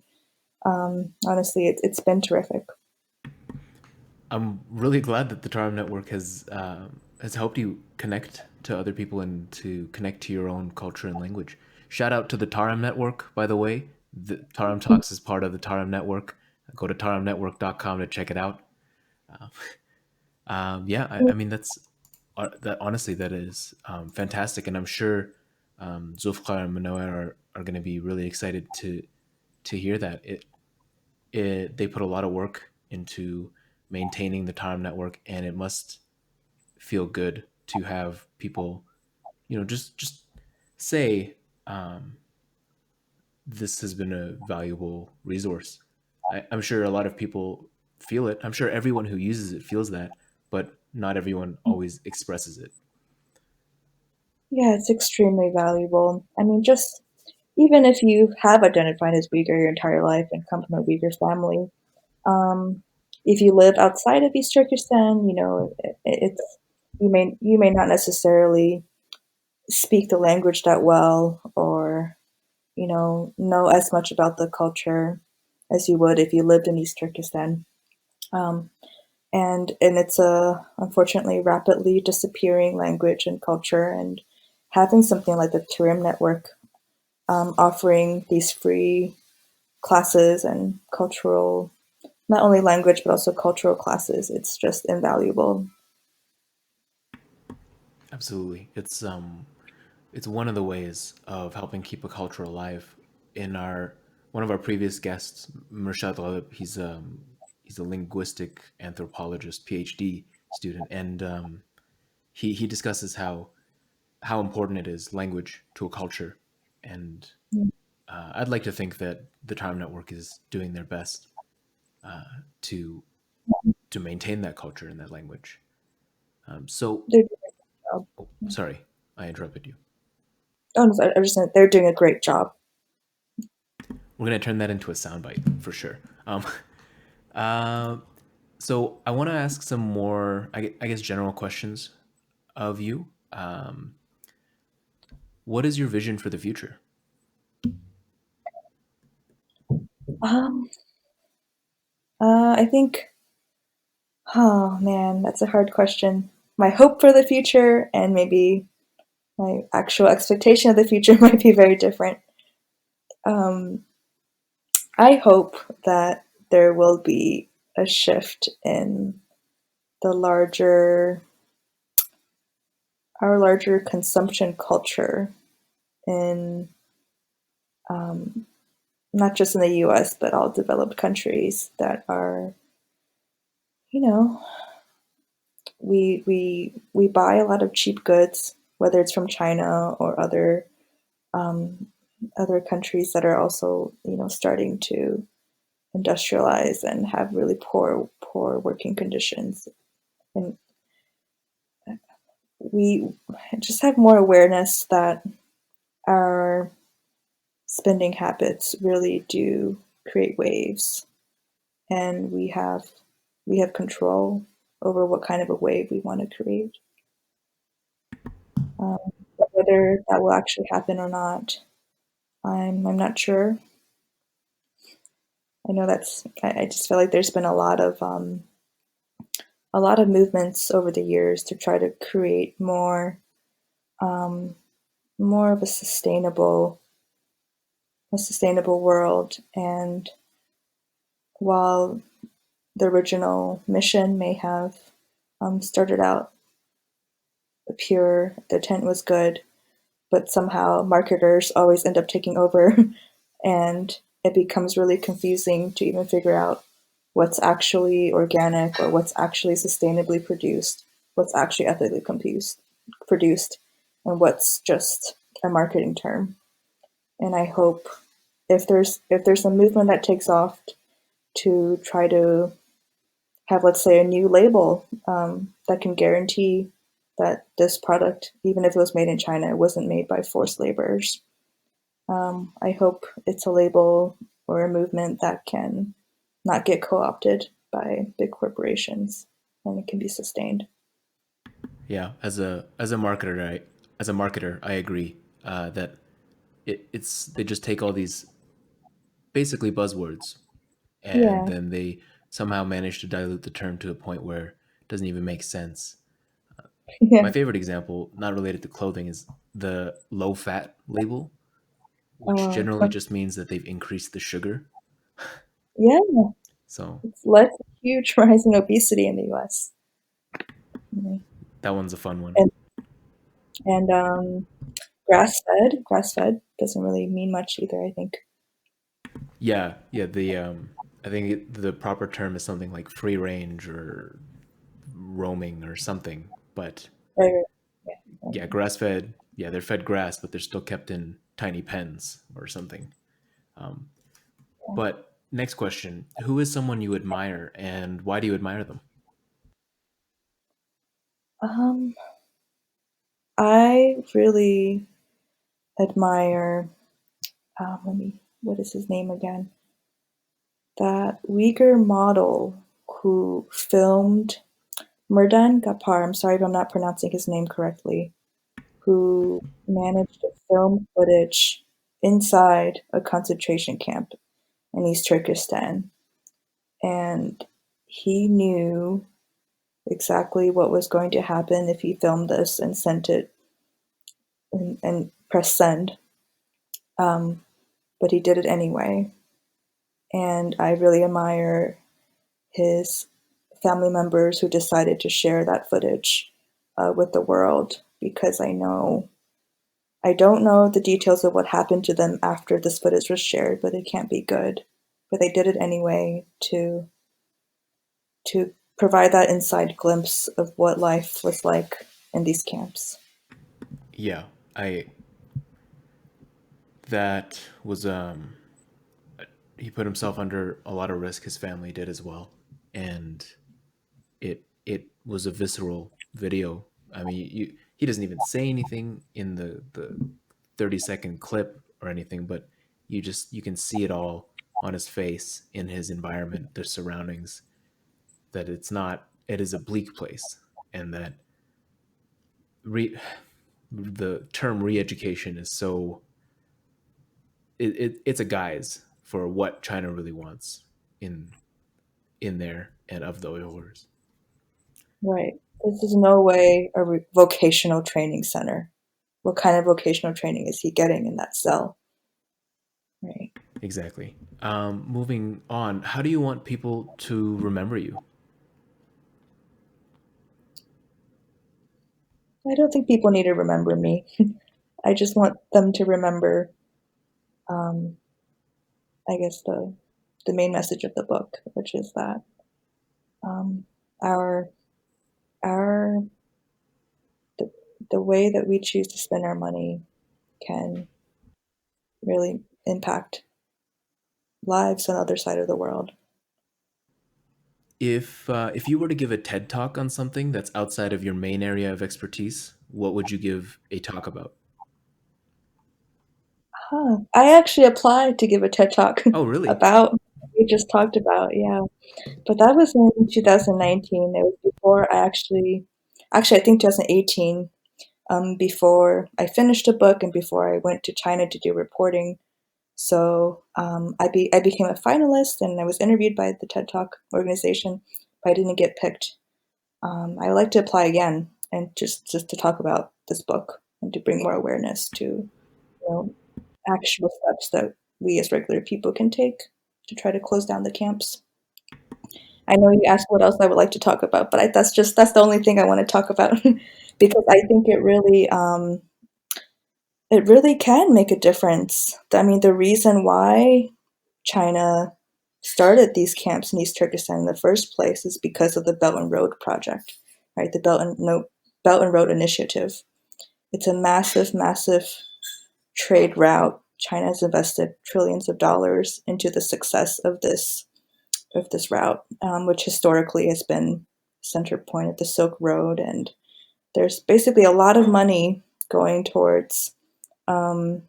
Honestly, it's been terrific. I'm really glad that the Tarim Network has helped you connect to other people and to connect to your own culture and language. Shout out to the Tarim Network, by the way. The Tarim Talks is part of the Tarim Network. Go to tarimnetwork.com to check it out. Yeah, I mean that honestly that is fantastic, and I'm sure Zulfikar and Manoa are going to be really excited to hear that. They put a lot of work into maintaining the Tarim Network, and it must feel good to have people, just say this has been a valuable resource. I'm sure a lot of people feel it. I'm sure everyone who uses it feels that, but not everyone always expresses it. Yeah, it's extremely valuable. I mean, just even if you have identified as Uyghur your entire life and come from a Uyghur family, um, if you live outside of East Turkestan, it's you may not necessarily speak the language that well, or know as much about the culture as you would if you lived in East Turkestan. Um, and it's a unfortunately rapidly disappearing language and culture, and having something like the Tarim Network offering these free classes and cultural, not only language but also cultural classes, it's just invaluable. Absolutely, it's one of the ways of helping keep a culture alive. In our One of our previous guests, Murshad Ghalib, he's a linguistic anthropologist, PhD student, and he discusses how important it is language to a culture, and I'd like to think that the Time Network is doing their best to maintain that culture and that language. So, They're doing a job. oh, sorry, I interrupted you. Oh, no, sorry, I was just saying they're doing a great job. We're gonna turn that into a soundbite for sure. Uh, So I want to ask some more, I guess, general questions of you. What is your vision for the future? Um, I think, oh man, that's a hard question. My hope for the future and maybe my actual expectation of the future might be very different. Um, I hope that there will be a shift in the our larger consumption culture in um, not just in the US, but all developed countries that are, you know, we buy a lot of cheap goods, whether it's from China or um, other countries that are also, starting to industrialize and have really poor working conditions. And we just have more awareness that our spending habits really do create waves, and we have control over what kind of a wave we want to create. Um, but whether that will actually happen or not, I'm not sure. I know I just feel like there's been a lot of movements over the years to try to create um, more of a sustainable world. And while the original mission may have started out pure, the intent was good, but somehow marketers always end up taking over, and it becomes really confusing to even figure out what's actually organic or what's actually sustainably produced, what's actually ethically produced, and what's just a marketing term. And I hope if there's a movement that takes off to try to have, let's say, a new label that can guarantee that this product, even if it was made in China, it wasn't made by forced laborers. I hope it's a label or a movement that can not get co-opted by big corporations, and it can be sustained. Yeah, as a marketer, I agree that it's they just take all these basically buzzwords and Yeah, then they somehow manage to dilute the term to a point where it doesn't even make sense. My yeah, favorite example, not related to clothing, is the low fat label, which uh, generally just means that they've increased the sugar. yeah. So It's led to a huge rise in obesity in the U.S. Mhm. that one's a fun one. and and grass fed doesn't really mean much either. I think. Yeah, yeah. I think the proper term is something like free range or roaming or something. But Right, right. Yeah, yeah, grass fed. Yeah, they're fed grass, but they're still kept in tiny pens or something. Um, yeah. but next question: who is someone you admire, and why do you admire them? Um, I really admire. What is his name again? That Uyghur model who filmed Murdan Gapar. I'm sorry if I'm not pronouncing his name correctly. Who managed to film footage inside a concentration camp in East Turkestan, and he knew exactly what was going to happen if he filmed this and sent it and pressed send. Um, but he did it anyway. And I really admire his family members who decided to share that footage with the world, because I don't know the details of what happened to them after this footage was shared, but it can't be good. But they did it anyway to provide that inside glimpse of what life was like in these camps. Yeah, I that was he put himself under a lot of risk. His family did as well, and it was a visceral video. I mean, he doesn't even say anything in the 30-second clip or anything, but you can see it all on his face in his environment, the surroundings, that it is a bleak place, and that re, the term re-education is so it's a guise for what China really wants in there and of the Uyghurs. Right. This is no way a vocational training center. What kind of vocational training is he getting in that cell? Right. Exactly. Moving on, how do you want people to remember you? I don't think people need to remember me. I just want them to remember, um, I guess, the main message of the book, which is that um, our our the, the way that we choose to spend our money can really impact lives on the other side of the world. If you were to give a TED talk on something that's outside of your main area of expertise, what would you give a talk about? Huh. I actually applied to give a TED talk Oh, really? about what we just talked about, yeah. But that was in 2019. It was before I actually I think 2018, before I finished a book and before I went to China to do reporting. So I became a finalist and I was interviewed by the TED Talk organization, but I didn't get picked. I would like to apply again and just to talk about this book and to bring more awareness to know, actual steps that we as regular people can take to try to close down the camps. I know you asked what else I would like to talk about, but that's the only thing I want to talk about because I think it really can make a difference. I mean, the reason why China started these camps in East Turkestan in the first place is because of the Belt and Road project, right? The Belt and Road Initiative. It's a massive, massive trade route. China has invested trillions of dollars into the success of this route, which historically has been center point of the Silk Road, and there's basically a lot of money going towards um,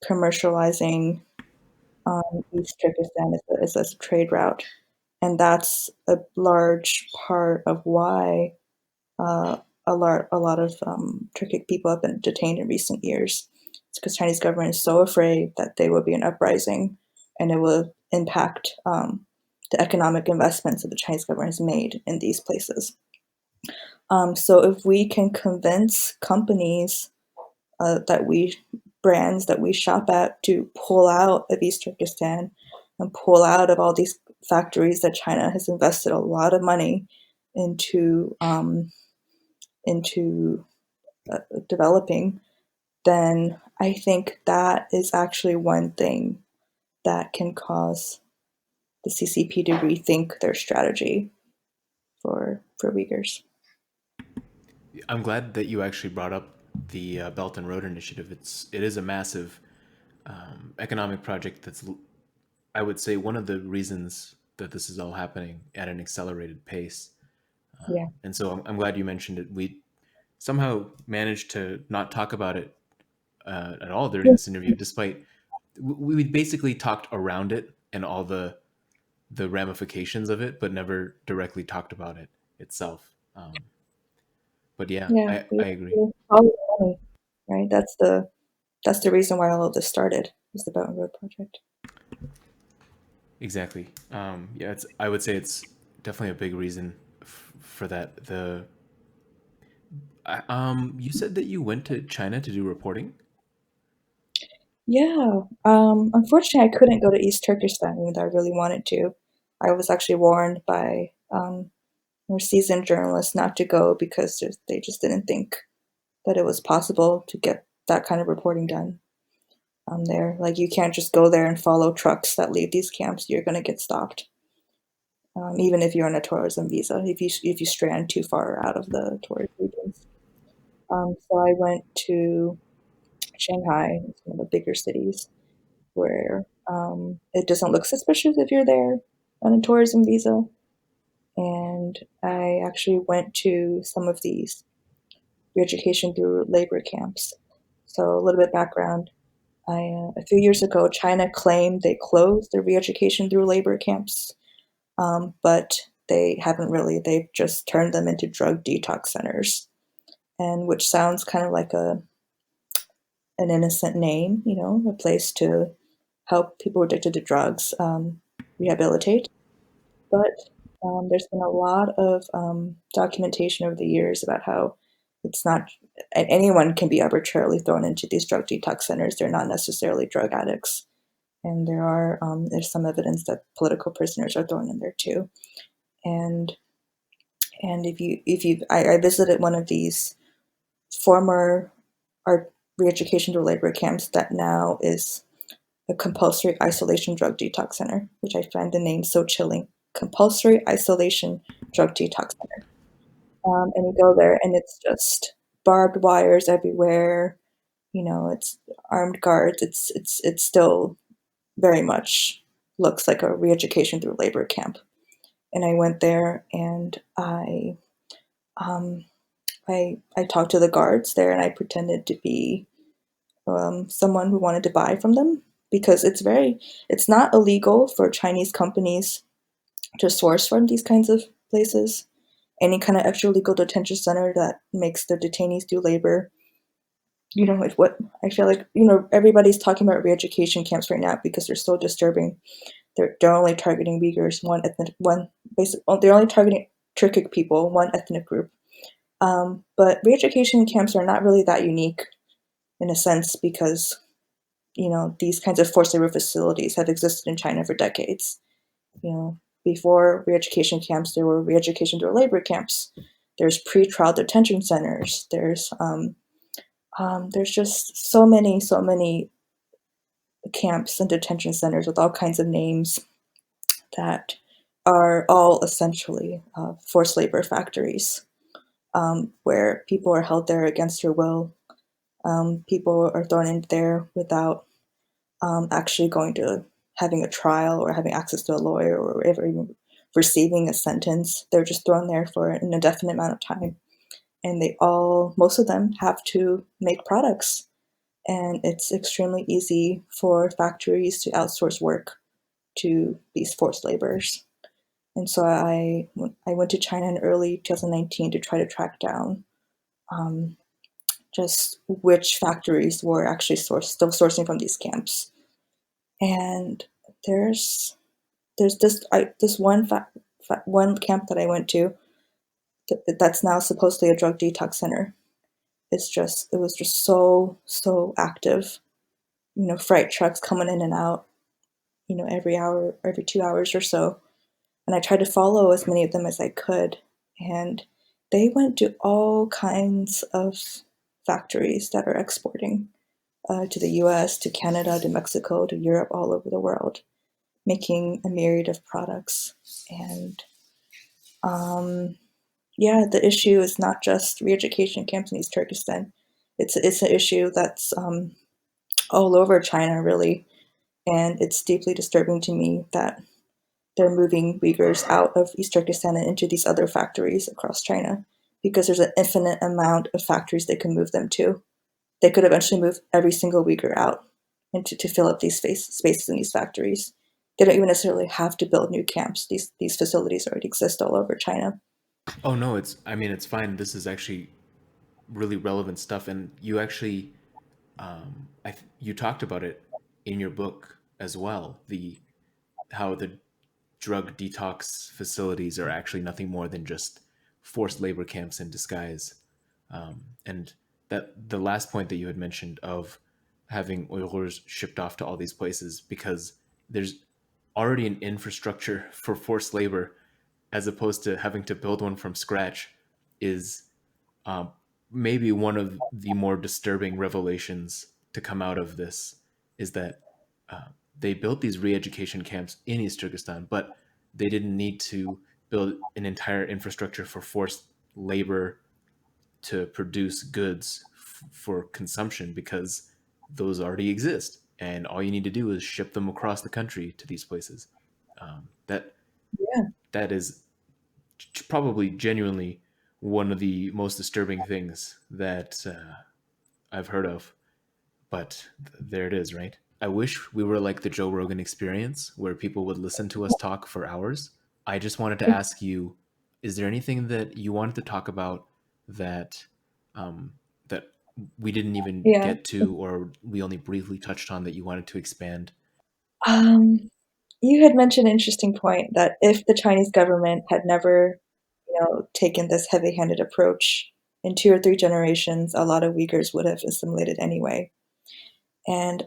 commercializing East Turkestan as a trade route, and that's a large part of why uh, a lot of Turkic people have been detained in recent years. It's because Chinese government is so afraid that there will be an uprising and it will impact the economic investments that the Chinese government has made in these places. So if we can convince companies that we brands that we shop at to pull out of East Turkestan and pull out of all these factories that China has invested a lot of money into into developing, then I think that is actually one thing that can cause the CCP to rethink their strategy for Uyghurs. I'm glad that you actually brought up the Belt and Road Initiative. It is a massive economic project that's, I would say, one of the reasons that this is all happening at an accelerated pace. Yeah, And so I'm glad you mentioned it. We somehow managed to not talk about it at all during this interview, despite we basically talked around it and all the ramifications of it, but never directly talked about it itself. But yeah, yeah, I agree. all the money, right? That's the reason why all of this started, was the Belt and Road Project. Exactly. Yeah, I would say it's definitely a big reason for that. You said that you went to China to do reporting. Yeah, unfortunately, I couldn't go to East Turkestan, even though I really wanted to. I was actually warned by more seasoned journalists not to go because they just didn't think that it was possible to get that kind of reporting done there. Like, you can't just go there and follow trucks that leave these camps. You're going to get stopped, even if you're on a tourism visa, if you strand too far out of the tourist regions. So I went to Shanghai, it's one of the bigger cities, where it doesn't look suspicious if you're there on a tourism visa. And I actually went to some of these re-education through labor camps. So a little bit background. A few years ago, China claimed they closed the re-education through labor camps, but they haven't really, they've just turned them into drug detox centers, and which sounds kind of like an innocent name, a place to help people addicted to drugs rehabilitate. But there's been a lot of documentation over the years about how it's not anyone can be arbitrarily thrown into these drug detox centers. They're not necessarily drug addicts, and there's some evidence that political prisoners are thrown in there too. And I visited one of these former art re-education to labor camps that now is a compulsory isolation drug detox center, which I find the name so chilling. Compulsory isolation drug detox center. And you go there, and it's just barbed wires everywhere. It's armed guards. It's still very much looks like a re-education through labor camp. And I went there, and um, I talked to the guards there, and I pretended to be someone who wanted to buy from them, because it's not illegal for Chinese companies to source from these kinds of places. Any kind of extra legal detention center that makes the detainees do labor. It's what I feel like, everybody's talking about re-education camps right now because they're so disturbing. They're only targeting Uyghurs, they're only targeting Turkic people, one ethnic group. But re-education camps are not really that unique in a sense, because these kinds of forced labor facilities have existed in China for decades. Before re-education camps, there were re-education through labor camps. There's pre-trial detention centers. There's just so many camps and detention centers with all kinds of names that are all essentially forced labor factories, where people are held there against their will. People are thrown in there without actually going to having a trial or having access to a lawyer or ever even receiving a sentence. They're just thrown there for an indefinite amount of time. And most of them have to make products. And it's extremely easy for factories to outsource work to these forced laborers. And so I went to China in early 2019 to try to track down um, just which factories were actually still sourcing from these camps. And there's this one camp that I went to that's now supposedly a drug detox center. It was just so active. Freight trucks coming in and out. Every hour, every 2 hours or so. And I tried to follow as many of them as I could. And they went to all kinds of factories that are exporting to the US, to Canada, to Mexico, to Europe, all over the world, making a myriad of products. And yeah, the issue is not just re-education camps in East Turkestan. It's an issue that's all over China, really. And it's deeply disturbing to me that they're moving Uyghurs out of East Turkestan and into these other factories across China, because there's an infinite amount of factories they can move them to. They could eventually move every single Uyghur out and to fill up these spaces in these factories. They don't even necessarily have to build new camps. These facilities already exist all over China. Oh no, it's fine. This is actually really relevant stuff, and you actually you talked about it in your book as well. The How the drug detox facilities are actually nothing more than just forced labor camps in disguise. And that the last point that you had mentioned of having Uyghurs shipped off to all these places because there's already an infrastructure for forced labor, as opposed to having to build one from scratch, is um, maybe one of the more disturbing revelations to come out of this. Is that they built these re-education camps in East Turkestan, but they didn't need to build an entire infrastructure for forced labor to produce goods for consumption, because those already exist, and all you need to do is ship them across the country to these places. That Yeah, that is probably genuinely one of the most disturbing things that I've heard of. But there it is, right? I wish we were like the Joe Rogan experience, where people would listen to us talk for hours. I just wanted to ask you, is there anything that you wanted to talk about that that we didn't even Yeah. get to, or we only briefly touched on, that you wanted to expand? Um, you had mentioned an interesting point that if the Chinese government had never, taken this heavy-handed approach, in 2 or 3 generations, a lot of Uyghurs would have assimilated anyway. And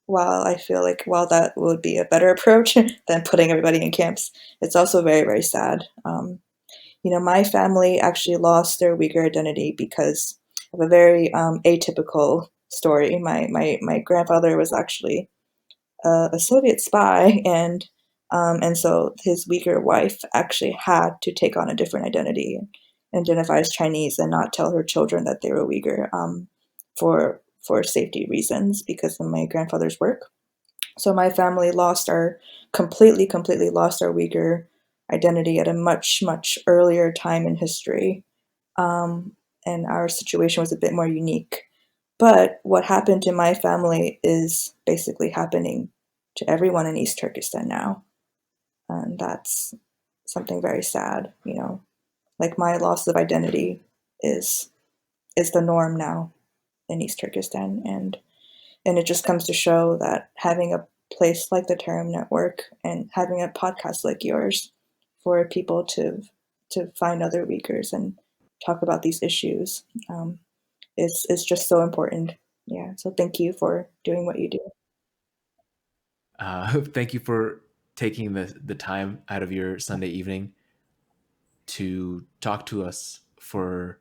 while that would be a better approach than putting everybody in camps, it's also very, very sad. My family actually lost their Uyghur identity because of a very atypical story. My grandfather was actually a Soviet spy, and so his Uyghur wife actually had to take on a different identity and identify as Chinese and not tell her children that they were Uyghur, for safety reasons because of my grandfather's work. So my family completely lost our Uyghur identity at a much, much earlier time in history. Um, and our situation was a bit more unique. But what happened to my family is basically happening to everyone in East Turkestan now. And that's something very sad, Like my loss of identity is the norm now in East Turkestan. And it just comes to show that having a place like the Tarim Network and having a podcast like yours for people to find other Uyghurs and talk about these issues, is just so important. Yeah. So thank you for doing what you do. Thank you for taking the time out of your Sunday evening to talk to us for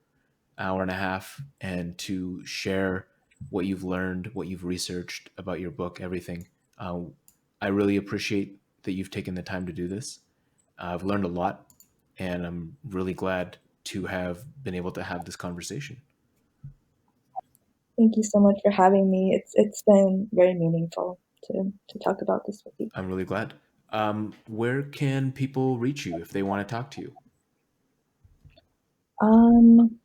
an hour and a half and to share what you've learned, what you've researched about your book, everything. I really appreciate that you've taken the time to do this. I've learned a lot, and I'm really glad to have been able to have this conversation. Thank you so much for having me. It's been very meaningful to talk about this with you. I'm really glad. Where can people reach you if they want to talk to you? Um,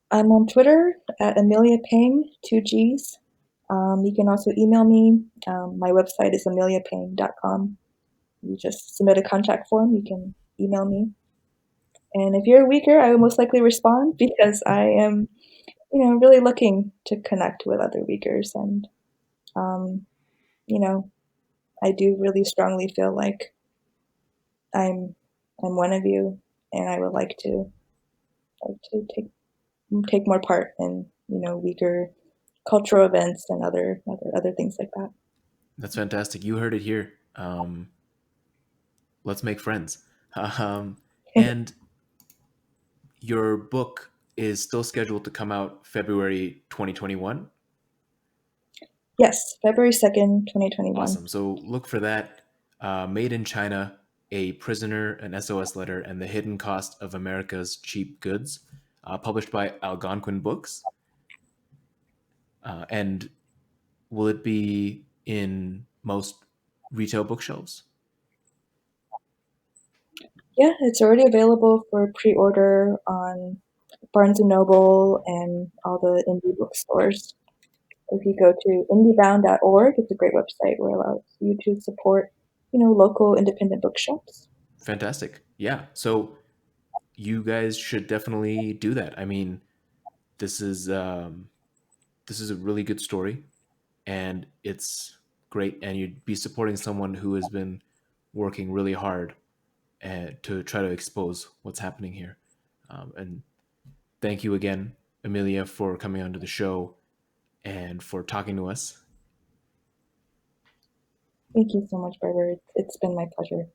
I'm on Twitter at Amelia Pang, 2 Gs. You can also email me. My website is ameliapang.com. You just submit a contact form. You can email me. And if you're a Uyghur, I will most likely respond because I am, really looking to connect with other Uyghurs. And, um, you know, I do really strongly feel like I'm one of you, and I would like to take more part in, Uyghur cultural events and other things like that. That's fantastic. You heard it here. Let's make friends. And your book is still scheduled to come out February 2021. Yes, February 2nd, 2021. Awesome. So look for that. Made in China, A Prisoner, an SOS Letter, and the Hidden Cost of America's Cheap Goods, published by Algonquin Books. And will it be in most retail bookshelves? Yeah, it's already available for pre-order on Barnes& and Noble and all the indie bookstores. If you go to indiebound.org, it's a great website where it allows you to support, local independent bookshops. Fantastic. Yeah. So you guys should definitely do that. I mean, this is a really good story, and it's great. And you'd be supporting someone who has been working really hard to try to expose what's happening here. And thank you again, Amelia, for coming onto the show and for talking to us. Thank you so much, Babur. It's been my pleasure.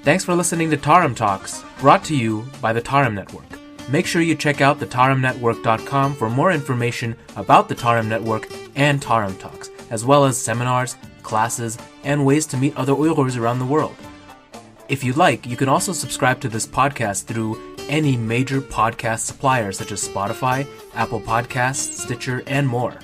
Thanks for listening to Tarim Talks, brought to you by the Tarim Network. Make sure you check out thetarimnetwork.com for more information about the Tarim Network and Tarim Talks, as well as seminars, classes, and ways to meet other Uyghurs around the world. If you'd like, you can also subscribe to this podcast through any major podcast supplier such as Spotify, Apple Podcasts, Stitcher, and more.